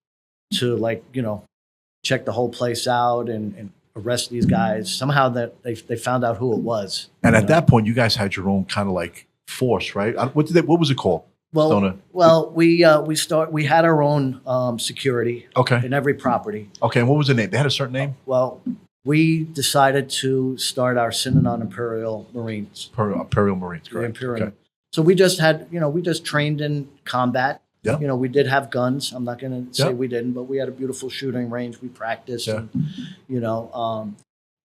to, like, you know, check the whole place out and arrest these guys. Somehow that they found out who it was. And at that point, you guys had your own kind of like force, right? What was it called? Well, we had our own security in every property. Okay, and what was the name? They had a certain name? Well, we decided to start our Synanon Imperial Marines. Imperial Marines, correct. Imperial. Okay. So we just had, you know, we just trained in combat. Yeah. You know, we did have guns. I'm not going to say we didn't, but we had a beautiful shooting range. We practiced, and, you know,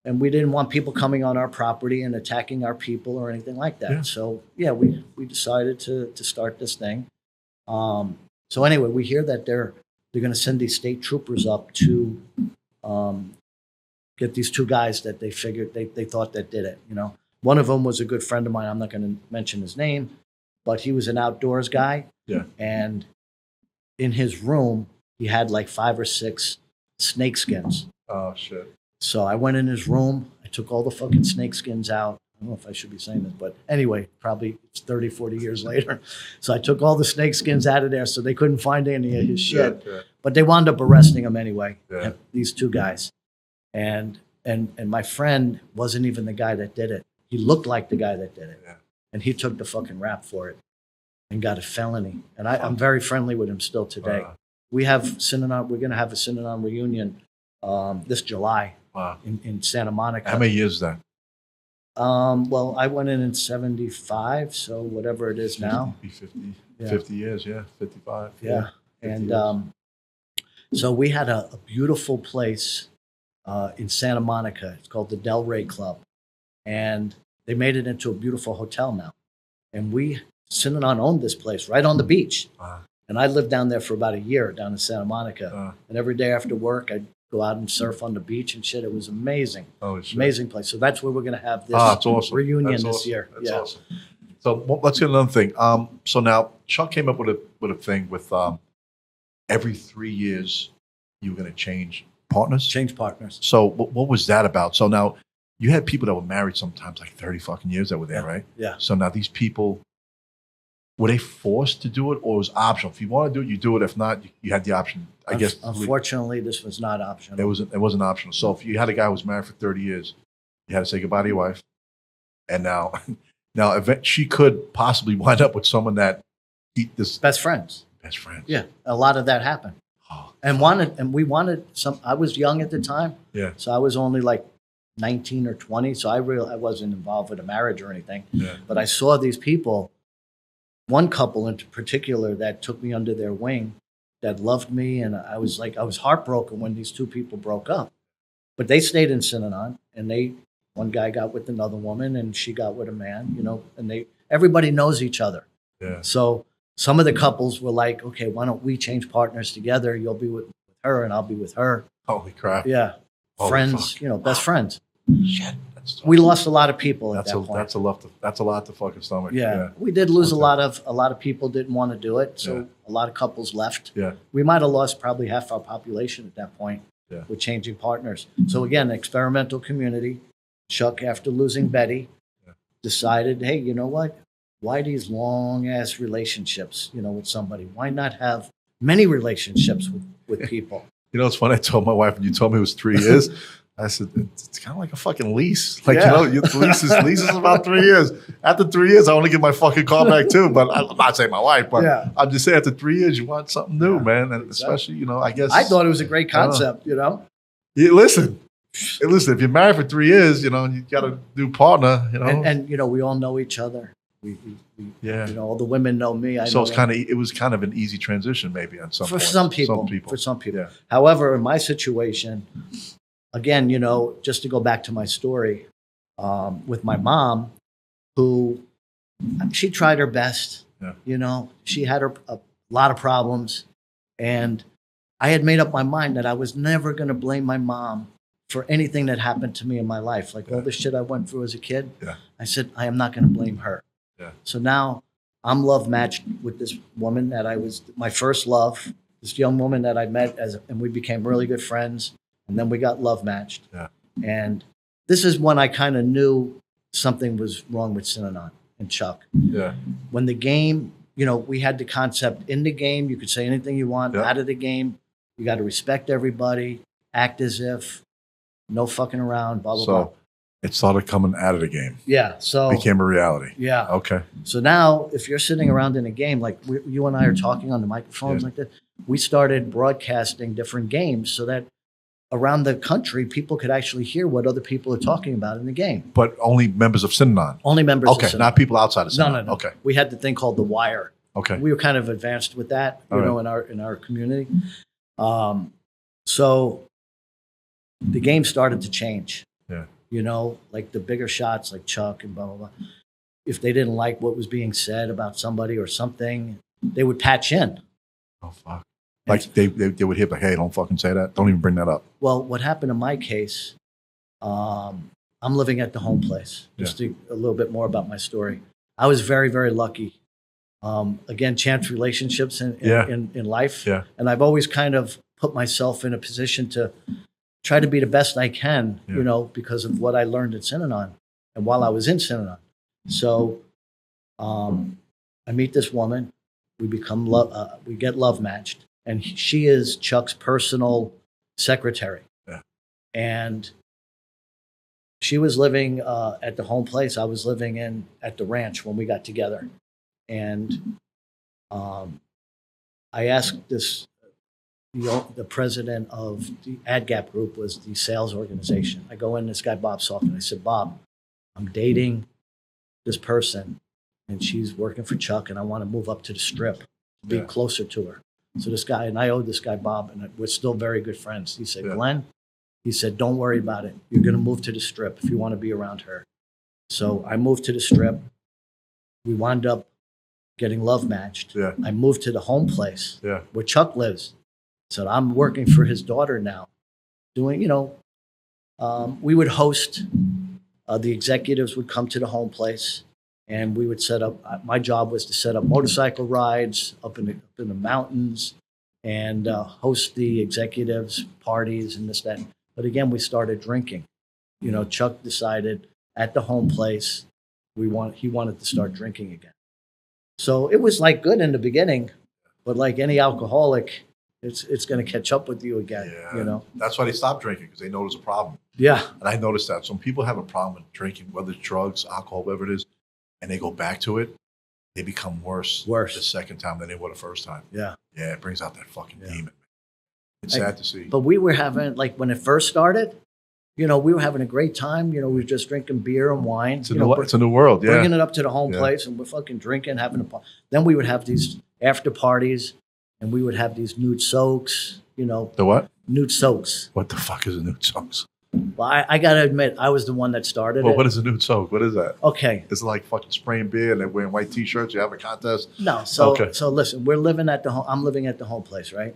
and we didn't want people coming on our property and attacking our people or anything like that. Yeah. So, we decided to start this thing. So anyway, we hear that they're going to send these state troopers up to get these two guys that they figured they thought that did it. You know, one of them was a good friend of mine. I'm not going to mention his name, but he was an outdoors guy. Yeah. And in his room, he had like 5 or 6 snake skins. Oh, shit. So I went in his room. I took all the fucking snake skins out. I don't know if I should be saying this, but anyway, probably it's 30, 40 years later. So I took all the snake skins out of there so they couldn't find any of his shit. Yeah. But they wound up arresting him anyway, these two guys. And my friend wasn't even the guy that did it. He looked like the guy that did it. Yeah. And he took the fucking rap for it and got a felony. And I'm very friendly with him still today. We have Synanon. We're going to have a Synanon reunion this July in Santa Monica. How many years is that? Well, I went in 75, so whatever it is now. 50 years, 55. Yeah. And so we had a beautiful place in Santa Monica. It's called the Del Rey Club. And they made it into a beautiful hotel now. And Synanon owned this place right on the beach. And I lived down there for about a year down in Santa Monica. And every day after work, I'd go out and surf on the beach and shit. It was amazing. Oh, shit. Amazing place. So that's where we're going to have this reunion this year. That's awesome. So let's get another thing. So now Chuck came up with a thing with every 3 years you were going to change partners. Change partners. So what was that about? So now you had people that were married sometimes like 30 fucking years that were there, right? Yeah. So now these people, were they forced to do it, or was it optional? If you want to do it, you do it. If not, you had the option. I guess. Unfortunately, this was not optional. It wasn't optional. So if you had a guy who was married for 30 years, you had to say goodbye to your wife. and she could possibly wind up with someone that this Best friends. best friends. Yeah, a lot of that happened. Oh, We wanted some. I was young at the time, yeah. so I was only like 19 or 20. So I wasn't involved with a marriage or anything. Yeah. But I saw these people, one couple in particular, that took me under their wing, that loved me, and I was heartbroken when these two people broke up. But they stayed in Synanon, and one guy got with another woman, and she got with a man. And everybody knows each other. Yeah. So some of the couples were like, okay, why don't we change partners together? You'll be with her and I'll be with her. Holy crap. Yeah. Holy Friends, fuck. best friends. Shit. We lost a lot of people at that point. That's a lot to fucking stomach. Yeah. We did lose a lot of people didn't want to do it. So a lot of couples left. Yeah. We might have lost probably half our population at that point with changing partners. So again, experimental community. Chuck, after losing Betty, decided, hey, you know what? Why these long ass relationships, with somebody? Why not have many relationships with people? It's funny. I told my wife when you told me it was 3 years. I said it's kind of like a fucking lease. Your lease is about 3 years. After 3 years, I want to get my fucking car back too. But I'm not saying my wife, but I'm just saying after 3 years, you want something new, man. And especially, I guess I thought it was a great concept. Yeah, listen. Hey, listen, if you're married for 3 years, and you got a new partner, and we all know each other. We all the women know me. So it was kind of an easy transition, maybe on some for some people. Yeah. However, in my situation, again, just to go back to my story with my mom, who she tried her best. Yeah. She had a lot of problems, and I had made up my mind that I was never going to blame my mom for anything that happened to me in my life, like all the shit I went through as a kid. Yeah. I said, I am not going to blame her. Yeah. So now I'm love matched with this woman that I was my first love, this young woman that I met and we became really good friends. And then we got love matched. Yeah. And this is when I kind of knew something was wrong with Synanon and Chuck. Yeah. When the game, we had the concept in the game, you could say anything you want. Out of the game, you got to respect everybody, act as if, no fucking around, blah, blah, blah. It started coming out of the game. Yeah. So became a reality. Yeah. Okay. So now if you're sitting around in a game, like you and I are talking on the microphones like that, we started broadcasting different games so that around the country, people could actually hear what other people are talking about in the game. But only members of Synanon? Only members of Synanon. Okay, not people outside of Synanon. No. Okay. We had the thing called The Wire. Okay. We were kind of advanced with that, in our community. So the game started to change. Yeah. Like the bigger shots like Chuck and blah, blah, blah. If they didn't like what was being said about somebody or something, they would patch in. Oh, fuck. Like they would hit like, hey, don't fucking say that. Don't even bring that up. Well, what happened in my case, I'm living at the home place. Just a little bit more about my story. I was very, very lucky. Again, chance relationships in life. Yeah. And I've always kind of put myself in a position to try to be the best I can, because of what I learned at Synanon and while I was in Synanon. So I meet this woman. We become we get love matched. And she is Chuck's personal secretary. Yeah. And she was living at the home place. I was living at the ranch when we got together. And I asked the president of the AdGap group was the sales organization. I go in, this guy, Bob Salkin. I said, Bob, I'm dating this person, and she's working for Chuck, and I want to move up to the Strip to be closer to her. So this guy, and I owed this guy, Bob, and we're still very good friends. He said, Glenn, he said, don't worry about it. You're going to move to the Strip if you want to be around her. So I moved to the Strip. We wound up getting love matched. Yeah. I moved to the home place where Chuck lives. So I'm working for his daughter now, doing, we would host, the executives would come to the home place. And we would set up, my job was to set up motorcycle rides up in the mountains and host the executives' parties and this, that. But again, we started drinking. Chuck decided at the home place, he wanted to start drinking again. So it was like good in the beginning, but like any alcoholic, It's going to catch up with you again. Yeah. You know. That's why they stop drinking, because they know there's a problem. Yeah. And I noticed that some people have a problem with drinking, whether it's drugs, alcohol, whatever it is, and they go back to it, they become worse the second time than they were the first time. Yeah. Yeah, it brings out that fucking demon. It's sad to see. But we were having, like, when it first started, you know, we were having a great time. You know, we were just drinking beer and wine. It's a new world, yeah. Bringing it up to the home place, and we're fucking drinking, having a party. Then we would have these after parties, and we would have these nude soaks, you know. The what? Nude soaks. What the fuck is a nude soaks? Well, I got to admit, I was the one that started it. What is a nude soak? What is that? Okay. It's like fucking spraying beer and they're wearing white T-shirts. You have a contest? No. So listen, we're living at the home. I'm living at the home place, right?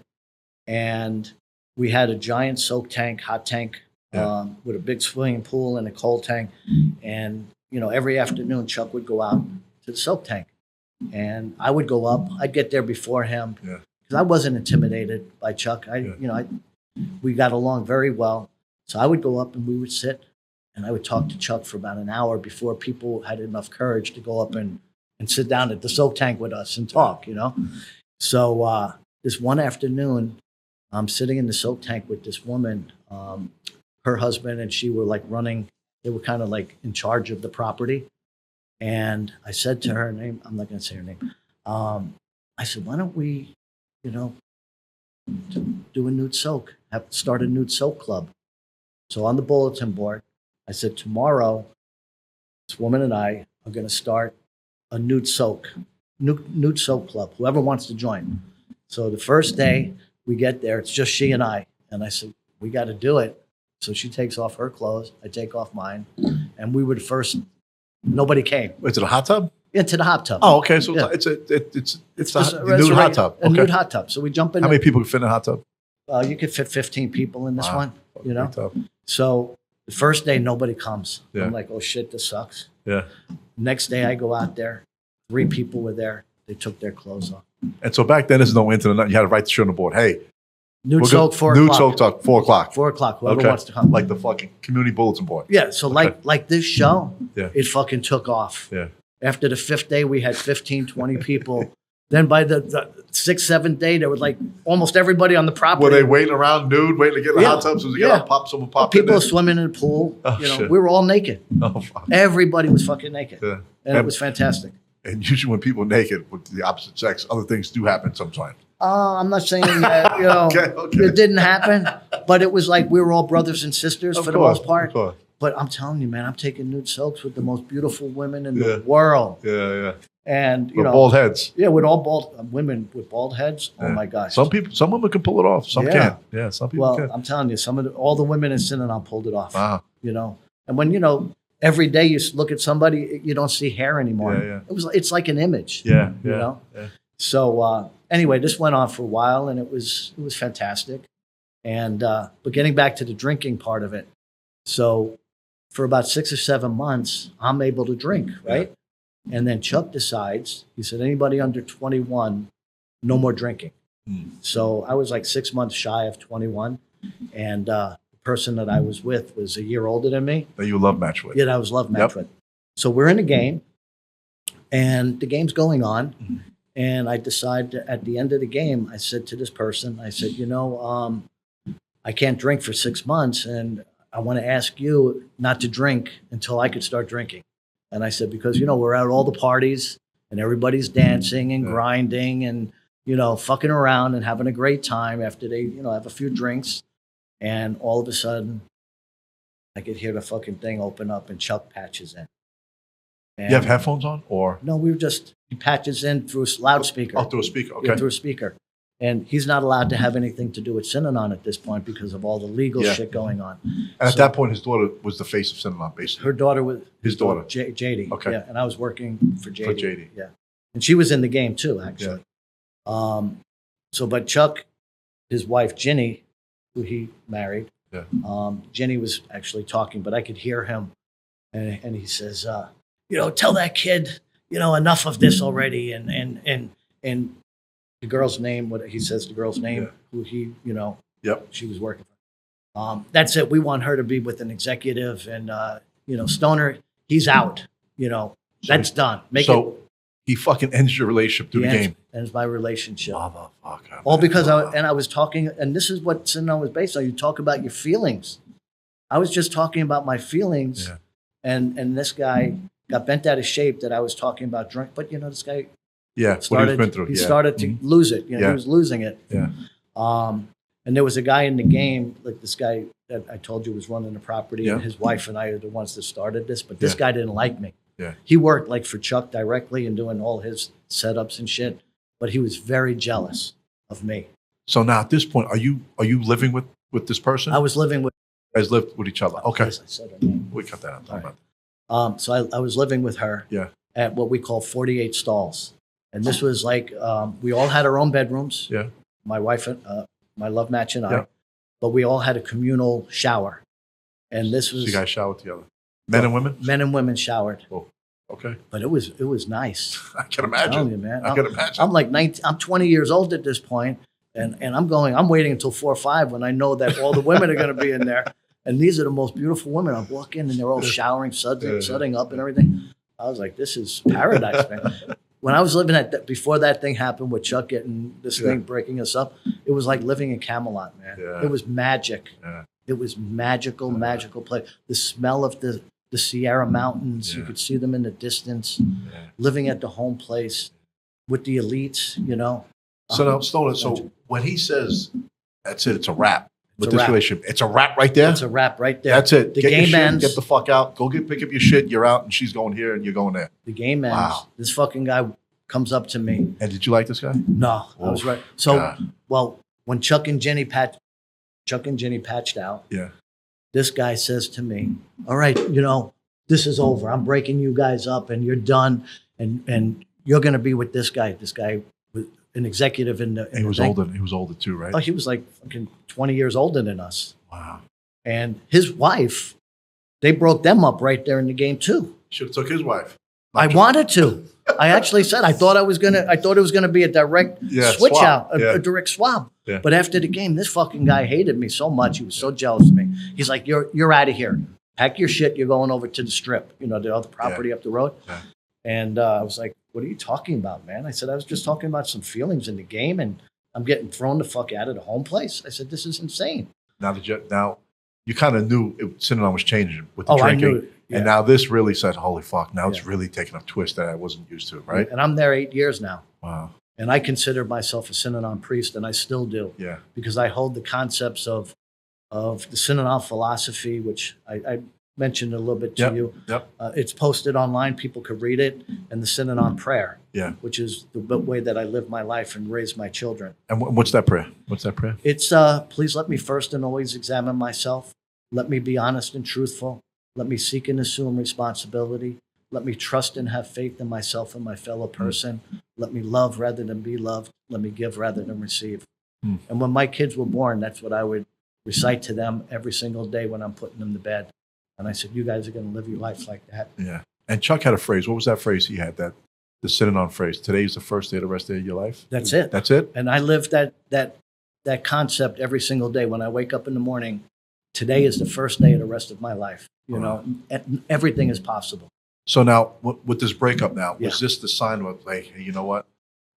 And we had a giant soak tank, hot tank, with a big swimming pool and a cold tank. And, you know, every afternoon, Chuck would go out to the soak tank. And I would go up. I'd get there before him. Yeah. Because I wasn't intimidated by Chuck. We got along very well. So I would go up and we would sit and I would talk to Chuck for about an hour before people had enough courage to go up and sit down at the soak tank with us and talk, you know? So this one afternoon, I'm sitting in the soak tank with this woman, her husband and she were like running, they were kind of like in charge of the property. And I said to her name, I'm not going to say her name. I said, why don't we, you know, do a nude soak, start a nude soak club. So on the bulletin board, I said, tomorrow, this woman and I are going to start a nude soak club, whoever wants to join. So the first day we get there, it's just she and I. And I said, we got to do it. So she takes off her clothes, I take off mine. And we were the first, nobody came. Is it a hot tub? Into the hot tub. Oh, okay. So Yeah. it's a a nude hot tub. A nude hot tub. So we jump in. How many people can fit in a hot tub? You could fit 15 people in this one, you know? Big tub. So the first day, nobody comes. Yeah. I'm like, oh shit, this sucks. Yeah. Next day I go out there, 3 people were there. They took their clothes off. And so back then, there's no internet. You had to write the show on the board. Hey, Nude soak, 4 nude o'clock. soak talk, 4 o'clock. 4 o'clock, whoever wants to come. Like the fucking community bulletin board. Yeah, so like this show, it fucking took off. Yeah. After the 5th day, we had 15, 20 people. Then by the 6th, 7th day, there was like almost everybody on the property. Were they waiting around nude, waiting to get in the hot tub? So get out, someone pop in People there? swimming in the pool. Oh, you know, shit. we were all naked. Oh, fuck. Everybody was fucking naked. Yeah. And it was fantastic. And usually when people are naked with the opposite sex, other things do happen sometimes. I'm not saying that, you know, Okay. it didn't happen, but it was like we were all brothers and sisters for the most part. Of course. But I'm telling you, man, I'm taking nude soaks with the most beautiful women in the world. Yeah. And, you With know. bald heads. Yeah, with all bald women with bald heads. Oh, my gosh. Some women can pull it off. Some can't. Yeah, some people can. I'm telling you, all the women in Synanon pulled it off. Wow. You know, and when, you know, every day you look at somebody, you don't see hair anymore. Yeah. It's like an image. Yeah. You know? Yeah. So anyway, this went on for a while and it was fantastic. And but getting back to the drinking part of it, so for about 6 or 7 months, I'm able to drink, right? And then Chuck decides, he said, anybody under 21, no more drinking. So I was like 6 months shy of 21. And the person that I was with was a year older than me. That you love match with. Yeah, that I was love match with. So we're in a game and the game's going on. And I decided at the end of the game, I said to this person, I said, you know, I can't drink for 6 months and I want to ask you not to drink until I could start drinking. And I said, because, you know, we're at all the parties and everybody's dancing and grinding and, you know, fucking around and having a great time after they, you know, have a few drinks. And all of a sudden, I could hear the fucking thing open up and Chuck patches in. And you have headphones on or? No, he patches in through a loudspeaker. Oh, through a speaker. Okay. Yeah, through a speaker. And he's not allowed to have anything to do with Synanon at this point because of all the legal shit going on. And at that point, his daughter was the face of Synanon, basically. Her daughter was his daughter, JD. Okay. Yeah, and I was working for JD. For JD. Yeah, and she was in the game too, actually. But Chuck, his wife Ginny, who he married, Ginny was actually talking, but I could hear him, and he says, you know, tell that kid, you know, enough of this already, and the girl's name, what he says, the girl's name, who he, you know, she was working for. That's it. We want her to be with an executive, and you know, Stoner, he's out. You know, that's done. he fucking ends your relationship through the game. Ends my relationship. Motherfucker. All because I was talking, and this is what Synanon was based on. You talk about your feelings. I was just talking about my feelings, and this guy got bent out of shape that I was talking about drink. But this guy, what he's been through. He started to lose it. He was losing it. Yeah. And there was a guy in the game, like this guy that I told you was running the property, and his wife and I are the ones that started this. But this guy didn't like me. Yeah. He worked like for Chuck directly and doing all his setups and shit, but he was very jealous of me. So now at this point, are you living with this person? I was living with. You guys lived with each other. Okay. Yes, I said her name. We cut that out. Right. So I was living with her. Yeah. At what we call 48 stalls, and this was like we all had our own bedrooms. Yeah. My wife and my love match and I, Yeah. but we all had a communal shower, and this was. So you guys showered together. Men and women? Men and women showered. Oh, okay. But it was nice. I can imagine. I'm telling you, man. I can imagine. I'm like 19. I'm 20 years old at this point, and I'm waiting until 4 or 5 when I know that all the women are going to be in there, and these are the most beautiful women. I walk in and they're all showering, sudding up, and everything. I was like, this is paradise, man. When I was living before that thing happened with Chuck getting this thing breaking us up, it was like living in Camelot, man. Yeah. It was magic. Yeah. It was magical place. The smell of the Sierra Mountains, you could see them in the distance, living at the home place with the elites, So now, Stoner, so when he says, that's it, it's a wrap with a this wrap. relationship, it's a wrap right there? It's a wrap right there. That's it. The Get your game shit, ends. get the fuck out. Go pick up your shit. You're out, and she's going here, and you're going there. The game ends. Wow. This fucking guy comes up to me. And did you like this guy? No, I was right. So, God. well, when Chuck and Jenny patched out, this guy says to me, all right, this is over. I'm breaking you guys up and you're done. And you're going to be with this guy. This guy was an executive in the He was thing. older. He was older too, right? Oh, he was like fucking 20 years older than us. Wow. And his wife, they broke them up right there in the game too. Should have took his wife. I wanted to. I actually said I thought it was gonna be a direct switch swap. out, Yeah. a direct swap. Yeah. But after the game, this fucking guy hated me so much. He was so jealous of me. He's like, "You're out of here. Pack your shit. You're going over to the Strip. The other property up the road." Yeah. And I was like, "What are you talking about, man?" I said, "I was just talking about some feelings in the game, and I'm getting thrown the fuck out of the home place." I said, "This is insane." Now you kind of knew Synanon was changing with the Oh, I drinking. knew it. Yeah. And now this really said, holy fuck, now it's really taking a twist that I wasn't used to, right? And I'm there 8 years now. Wow. And I consider myself a Synanon priest, and I still do. Yeah. Because I hold the concepts of the Synanon philosophy, which I mentioned a little bit to you. Yep. It's posted online. People could read it. And the Synanon prayer, which is the way that I live my life and raise my children. And what's that prayer? It's, please let me first and always examine myself. Let me be honest and truthful. Let me seek and assume responsibility. Let me trust and have faith in myself and my fellow person. Let me love rather than be loved. Let me give rather than receive. And when my kids were born, that's what I would recite to them every single day when I'm putting them to bed. And I said, you guys are going to live your life like that. Yeah. And Chuck had a phrase. What was that phrase he had? The Synanon phrase. Today's the first day of the rest of your life. That's it. That's it. And I live that concept every single day. When I wake up in the morning, today is the first day of the rest of my life. And everything is possible. So now, with this breakup now, was this the sign of like, hey, you know what?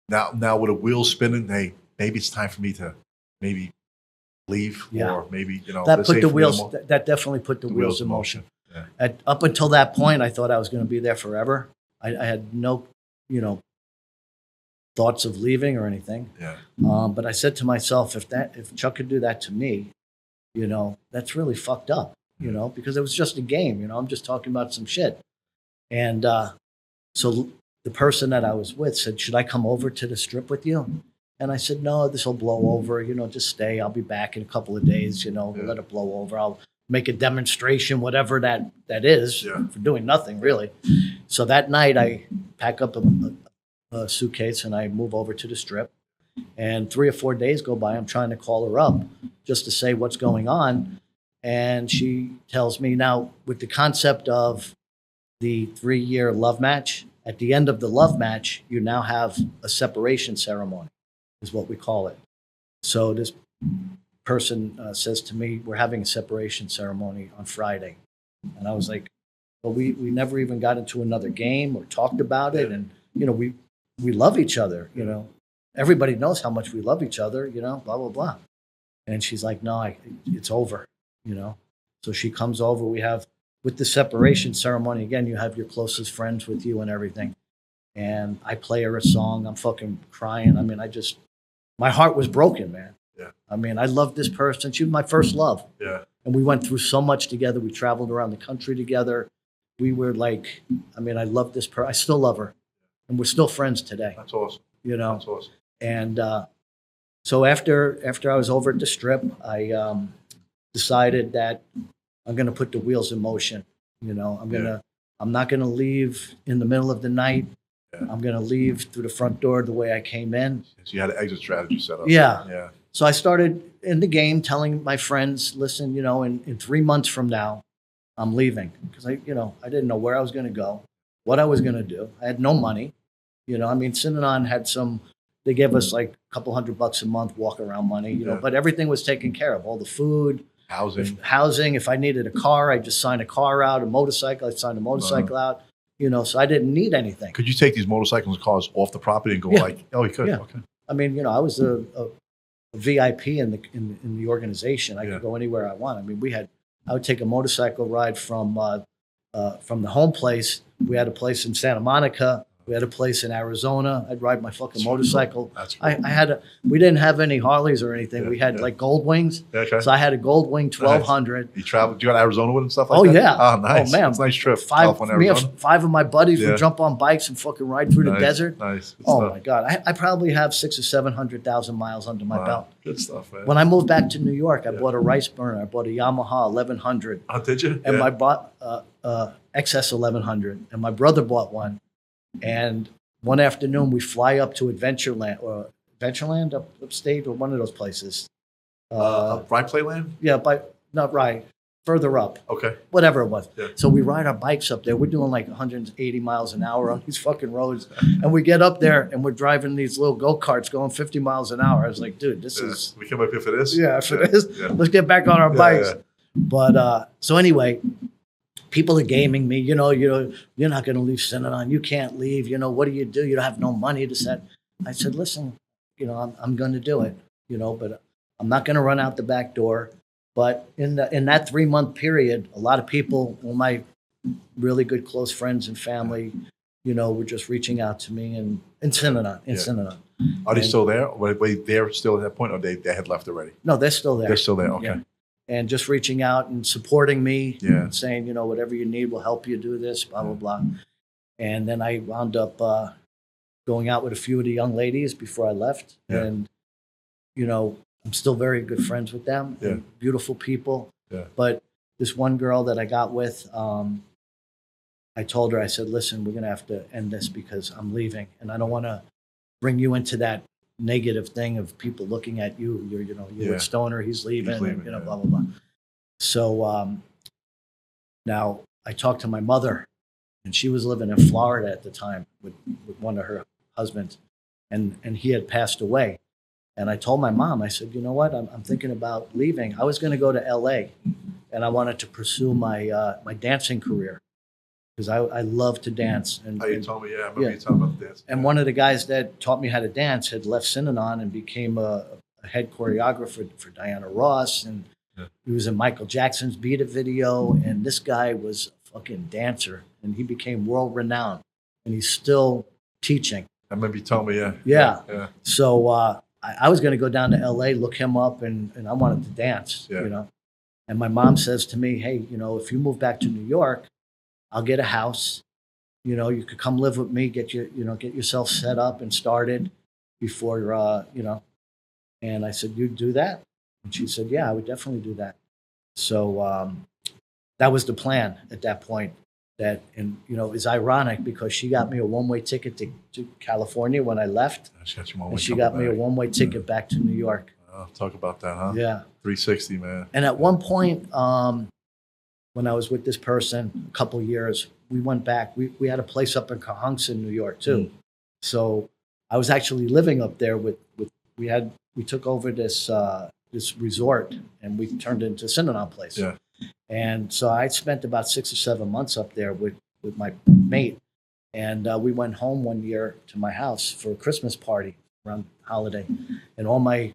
Now with a wheel spinning, hey, maybe it's time for me to maybe leave, or maybe that put the wheels. That definitely put the wheels in motion. Yeah. Up until that point, I thought I was going to be there forever. I had no, thoughts of leaving or anything. Yeah. But I said to myself, if Chuck could do that to me, that's really fucked up. Because it was just a game. I'm just talking about some shit. And so the person that I was with said, should I come over to the Strip with you? And I said, no, this will blow over. Just stay. I'll be back in a couple of days. Let it blow over. I'll make a demonstration, whatever that is, for doing nothing, really. So that night, I pack up a suitcase and I move over to the Strip. And 3 or 4 days go by. I'm trying to call her up just to say what's going on. And she tells me now, with the concept of the 3-year love match, at the end of the love match, you now have a separation ceremony, is what we call it. So this person says to me, we're having a separation ceremony on Friday. And I was like, well, we never even got into another game or talked about it. And we love each other, everybody knows how much we love each other, blah, blah, blah. And she's like, no, it's over, So she comes over. We have, with the separation ceremony, again, you have your closest friends with you and everything. And I play her a song. I'm fucking crying. I mean, my heart was broken, man. Yeah. I mean, I loved this person. She was my first love. Yeah. And we went through so much together. We traveled around the country together. We were like, I mean, I love this person. I still love her. And we're still friends today. That's awesome. That's awesome. And so after I was over at the Strip, I decided that I'm going to put the wheels in motion. I'm not going to leave in the middle of the night. Yeah. I'm going to leave through the front door the way I came in. So you had an exit strategy set up. Yeah. Yeah. So I started in the game telling my friends, listen, in 3 months from now, I'm leaving. Because I didn't know where I was going to go, what I was going to do. I had no money. I mean, Synanon had they gave us like a couple $100 a month walk around money, but everything was taken care of. All the food, housing. If I needed a car, I just signed a car out. A motorcycle, I signed a motorcycle out. So I didn't need anything. Could you take these motorcycles and cars off the property and go you could? Yeah. Okay. I mean, I was a VIP in the organization. I could go anywhere I want. I mean, I would take a motorcycle ride from the home place. We had a place in Santa Monica. We had a place in Arizona. I'd ride my fucking motorcycle. That's cool. We didn't have any Harleys or anything. Yeah, we had like Gold Wings. Okay. So I had a Gold Wing 1200. You traveled? You got Arizona with and stuff like that? Yeah. Oh, nice. Oh, man. It's a nice trip. Me and 5 of my buddies would jump on bikes and fucking ride through the desert. Nice. Good oh stuff. My God. I probably have 600,000 or 700,000 miles under my belt. Good stuff, man. When I moved back to New York, I bought a rice burner. I bought a Yamaha 1100. Oh, did you? And I bought XS 1100. And my brother bought one. And one afternoon, we fly up to Adventureland upstate, or one of those places. Rye Playland? Yeah, not Rye, further up. Okay. Whatever it was. Yeah. So we ride our bikes up there. We're doing like 180 miles an hour on these fucking roads. And we get up there and we're driving these little go-karts going 50 miles an hour. I was like, dude, this is... We come up here for this? Yeah, for this. Yeah. Let's get back on our bikes. Yeah. But so anyway... People are gaming me, you're not going to leave Synanon. You can't leave. What do? You don't have no money to set. I said, listen, I'm going to do it, but I'm not going to run out the back door. But in that 3-month period, a lot of people, all my really good close friends and family, were just reaching out to me in Synanon. Synanon. Are they still there? Were they there still at that point, or they had left already? No, they're still there. They're still there. Okay. Yeah. And just reaching out and supporting me, and saying, whatever you need, we'll help you do this, blah, blah, blah. And then I wound up going out with a few of the young ladies before I left. Yeah. And, I'm still very good friends with them. Yeah. Beautiful people. Yeah. But this one girl that I got with, I told her, I said, listen, we're going to have to end this because I'm leaving. And I don't want to bring you into that negative thing of people looking at you. You're with Stoner, he's leaving, and, blah, blah, blah. So now I talked to my mother, and she was living in Florida at the time with one of her husbands, and he had passed away. And I told my mom, I said, you know what, I'm thinking about leaving. I was going to go to LA, and I wanted to pursue my my dancing career. Because I love to dance. And you told me, I remember you talking about dance. And one of the guys that taught me how to dance had left Synanon and became a head choreographer for Diana Ross. And he was in Michael Jackson's Beat It video. And this guy was a fucking dancer. And he became world renowned. And he's still teaching. I remember you told me, Yeah. So I was going to go down to LA, look him up, and I wanted to dance, And my mom says to me, hey, if you move back to New York, I'll get a house. You could come live with me, get yourself set up and started before, And I said, you'd do that? And she said, yeah, I would definitely do that. So that was the plan at that point. It's ironic because she got me a one-way ticket to California when I left. And she got me a one-way ticket back to New York. Talk about that, huh? Yeah. 360, man. And at one point, when I was with this person, a couple of years, we went back. We had a place up in Cahuenga, New York, too. So I was actually living up there we took over this resort, and we turned it into a Synanon place. Yeah. And so I spent about 6 or 7 months up there with my mate. And we went home one year to my house for a Christmas party around holiday. And all my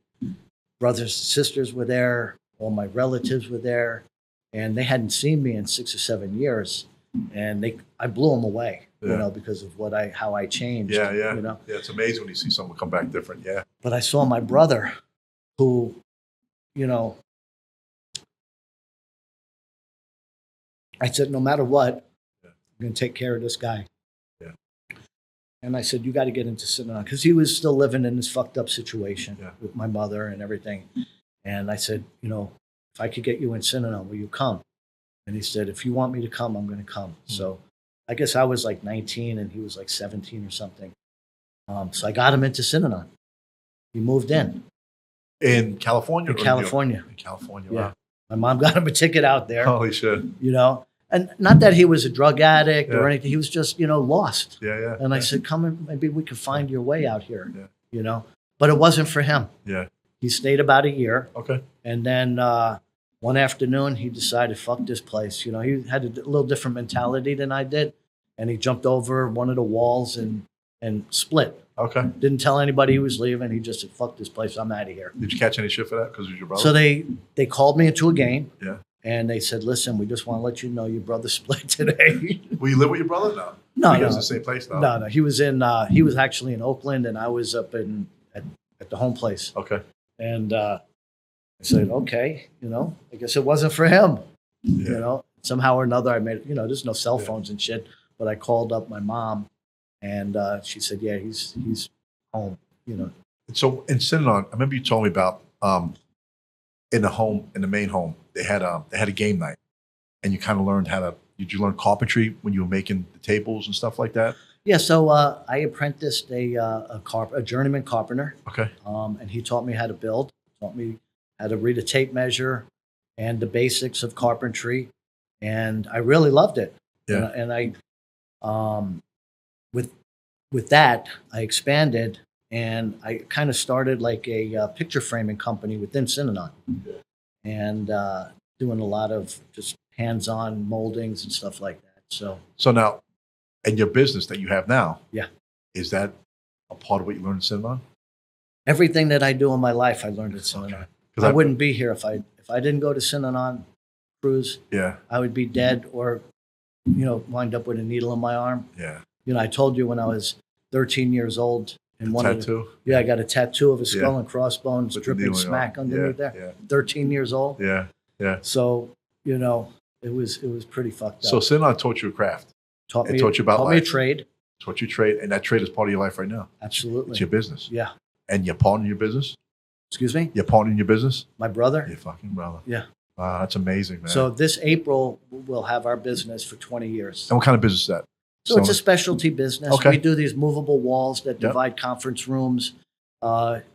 brothers and sisters were there. All my relatives were there. And they hadn't seen me in 6 or 7 years. And I blew them away, because of how I changed. Yeah. You know? Yeah. It's amazing when you see someone come back different. Yeah. But I saw my brother who, I said, no matter what, I'm going to take care of this guy. Yeah. And I said, you got to get into Synanon, because he was still living in this fucked up situation with my mother and everything. And I said, if I could get you in Synanon, will you come? And he said, if you want me to come, I'm going to come. Mm-hmm. So I guess I was like 19 and he was like 17 or something. So I got him into Synanon. He moved in. In California? In California. In California, yeah. Wow. My mom got him a ticket out there. Holy shit. And not that he was a drug addict or anything. He was just, lost. Yeah. And I said, come in, maybe we can find your way out here, Yeah. But it wasn't for him. Yeah. He stayed about a year. Okay. And then one afternoon, he decided, fuck this place. He had a little different mentality than I did. And he jumped over one of the walls and split. Okay. Didn't tell anybody he was leaving. He just said, fuck this place. I'm out of here. Did you catch any shit for that because it was your brother? So they called me into a game. Yeah. And they said, listen, we just want to let you know your brother split today. Will you live with your brother? No. No. He was in the same place now? No. He was actually in Oakland, and I was up at the home place. Okay. And I said, okay, I guess it wasn't for him. Yeah. Somehow or another, I made, there's no cell phones and shit, but I called up my mom, and she said, yeah, he's home, So in Synanon, I remember you told me about in the main home, they had a game night, and you kind of learned did you learn carpentry when you were making the tables and stuff like that? Yeah, so I apprenticed a journeyman carpenter. Okay. And he taught me how to build, taught me how to read a tape measure and the basics of carpentry. And I really loved it. Yeah. And I, with that, I expanded, and I kind of started like a picture framing company within Synanon. Yeah. And doing a lot of just hands-on moldings and stuff like that. So now, and your business that you have now, yeah, is that a part of what you learned in Synanon? Everything that I do in my life, I learned at Synanon. Okay. I wouldn't be here if I didn't go to Synanon, Cruz. Yeah. I would be dead or, wind up with a needle in my arm. Yeah. I told you when I was 13 years old. And tattoo? I got a tattoo of a skull and crossbones dripping smack underneath there. Yeah. 13 years old. Yeah. Yeah. So, it was pretty fucked up. So Synanon taught you a craft. Taught me a trade. Taught you trade, and that trade is part of your life right now. Absolutely. It's your business. Yeah. And your partner in your business? Excuse me? Your partner in your business? My brother. Your fucking brother. Yeah. Wow, that's amazing, man. So this April, we'll have our business for 20 years. And what kind of business is that? So it's a specialty business. Okay. We do these movable walls that divide conference rooms,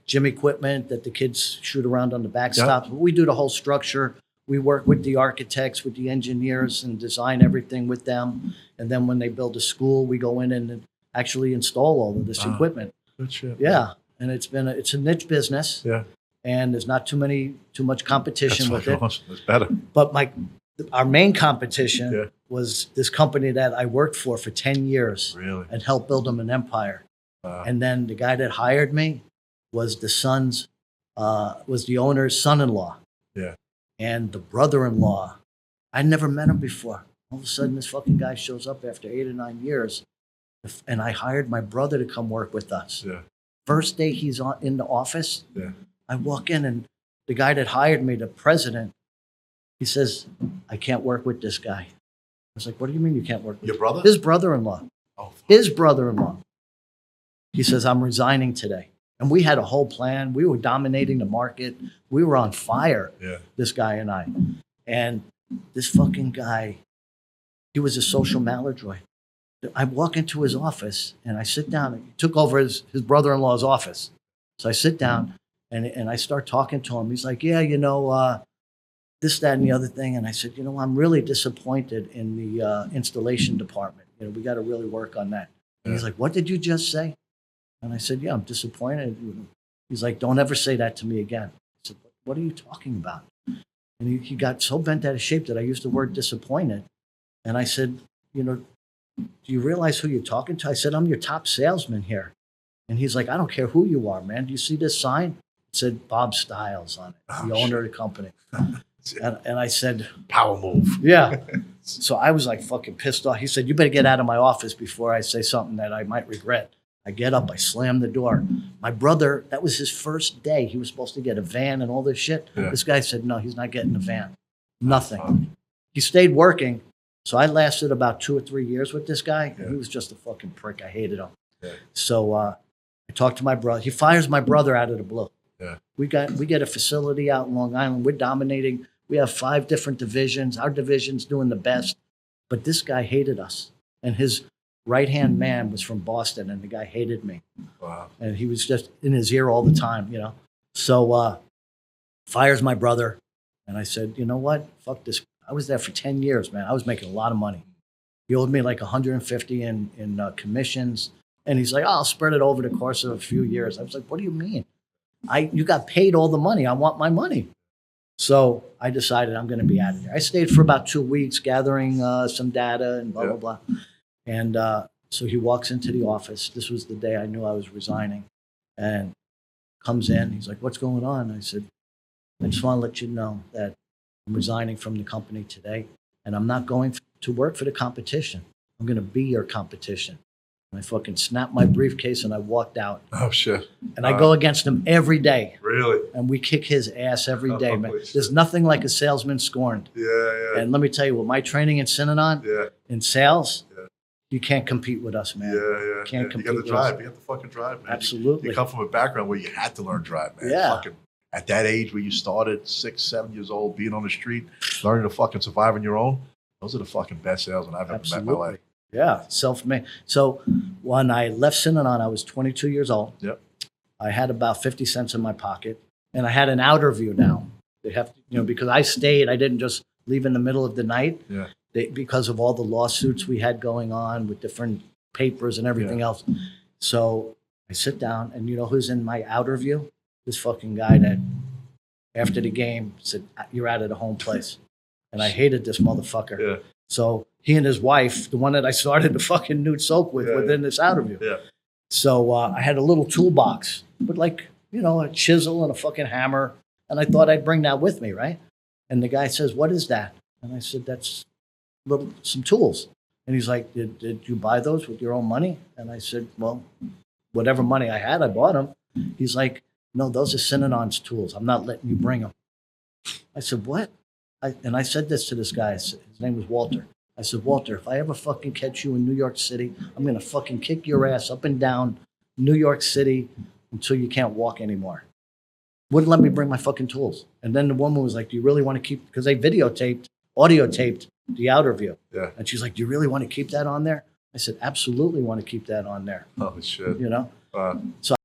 gym equipment that the kids shoot around on the backstops. We do the whole structure. We work with the architects, with the engineers, and design everything with them. And then when they build a school, we go in and actually install all of this equipment. Good shit. Yeah, and it's a niche business. Yeah. And there's not too much competition with it. Awesome. That's better. But our main competition was this company that I worked for 10 years. Really? And helped build them an empire. And then the guy that hired me was the owner's son-in-law. Yeah. And the brother-in-law, I'd never met him before. All of a sudden, this fucking guy shows up after 8 or 9 years. And I hired my brother to come work with us. Yeah. First day he's in the office, I walk in, and the guy that hired me, the president, he says, I can't work with this guy. I was like, what do you mean you can't work with your brother? His brother-in-law. Oh, his brother-in-law. He says, I'm resigning today. And we had a whole plan. We were dominating the market. We were on fire, this guy and I. And this fucking guy, he was a social maladroit. I walk into his office, and I sit down. He took over his brother-in-law's office. So I sit down, and I start talking to him. He's like, this, that, and the other thing. And I said, I'm really disappointed in the installation department. We got to really work on that. And he's like, what did you just say? And I said, I'm disappointed. He's like, don't ever say that to me again. I said, what are you talking about? And he got so bent out of shape that I used the word disappointed. And I said, do you realize who you're talking to? I said, I'm your top salesman here. And he's like, I don't care who you are, man. Do you see this sign? It said Bob Stiles on it, the owner of the company. And I said, power move. yeah. So I was like fucking pissed off. He said, you better get out of my office before I say something that I might regret. I get up, I slam the door. My brother, that was his first day. He was supposed to get a van and all this shit. Yeah. This guy said, no, he's not getting a van. Nothing. He stayed working. So I lasted about 2 or 3 years with this guy. Yeah. He was just a fucking prick. I hated him. Yeah. So I talked to my brother. He fires my brother out of the blue. Yeah. We get a facility out in Long Island. We're dominating. We have 5 different divisions. Our division's doing the best. But this guy hated us. And his right-hand man was from Boston, and the guy hated me. Wow. And he was just in his ear all the time, you know. So fires my brother. And I said, you know what? Fuck this. I was there for 10 years, man. I was making a lot of money. He owed me like 150 in commissions. And he's like, oh, I'll spread it over the course of a few years. I was like, what do you mean? You got paid all the money. I want my money. So I decided I'm going to be out of there. I stayed for about 2 weeks gathering some data and blah, blah, blah. And so he walks into the office. This was the day I knew I was resigning. And comes in. He's like, what's going on? I said, I just want to let you know that I'm resigning from the company today. And I'm not going to work for the competition. I'm going to be your competition. And I fucking snapped my briefcase and I walked out. Oh, shit. And I go against him every day. Really? And we kick his ass every day, man. Shit. There's nothing like a salesman scorned. Yeah. And let me tell you, with my training in Synanon, in sales, Yeah. you can't compete with us, man. Yeah. Can't compete You got to with drive. us. You have to fucking drive, man. Absolutely. You come from a background where you had to learn to drive, man. Yeah. Fucking, at that age where you started, 6, 7 years old, being on the street, learning to fucking survive on your own, those are the fucking best salesmen I've ever met in my life. Yeah, self-made. So when I left Synanon, I was 22 years old. Yep. I had about 50 cents in my pocket, and I had an outer view now. They have, because I stayed. I didn't just leave in the middle of the night. Yeah. Because of all the lawsuits we had going on with different papers and everything else. So I sit down, and you know who's in my outer view? This fucking guy that after the game said, "You're out of the home place," and I hated this motherfucker. Yeah. So he and his wife, the one that I started the fucking nude soap with, within this outer view. Yeah. So I had a little toolbox with like, a chisel and a fucking hammer. And I thought I'd bring that with me, right? And the guy says, what is that? And I said, that's some tools. And he's like, did you buy those with your own money? And I said, well, whatever money I had, I bought them. He's like, no, those are Synanon's tools. I'm not letting you bring them. I said, what? And I said this to this guy. His name was Walter. I said, Walter, if I ever fucking catch you in New York City, I'm going to fucking kick your ass up and down New York City until you can't walk anymore. Wouldn't let me bring my fucking tools. And then the woman was like, do you really want to keep, because they audio taped the outer view. Yeah. And she's like, do you really want to keep that on there? I said, absolutely want to keep that on there. Oh, shit. So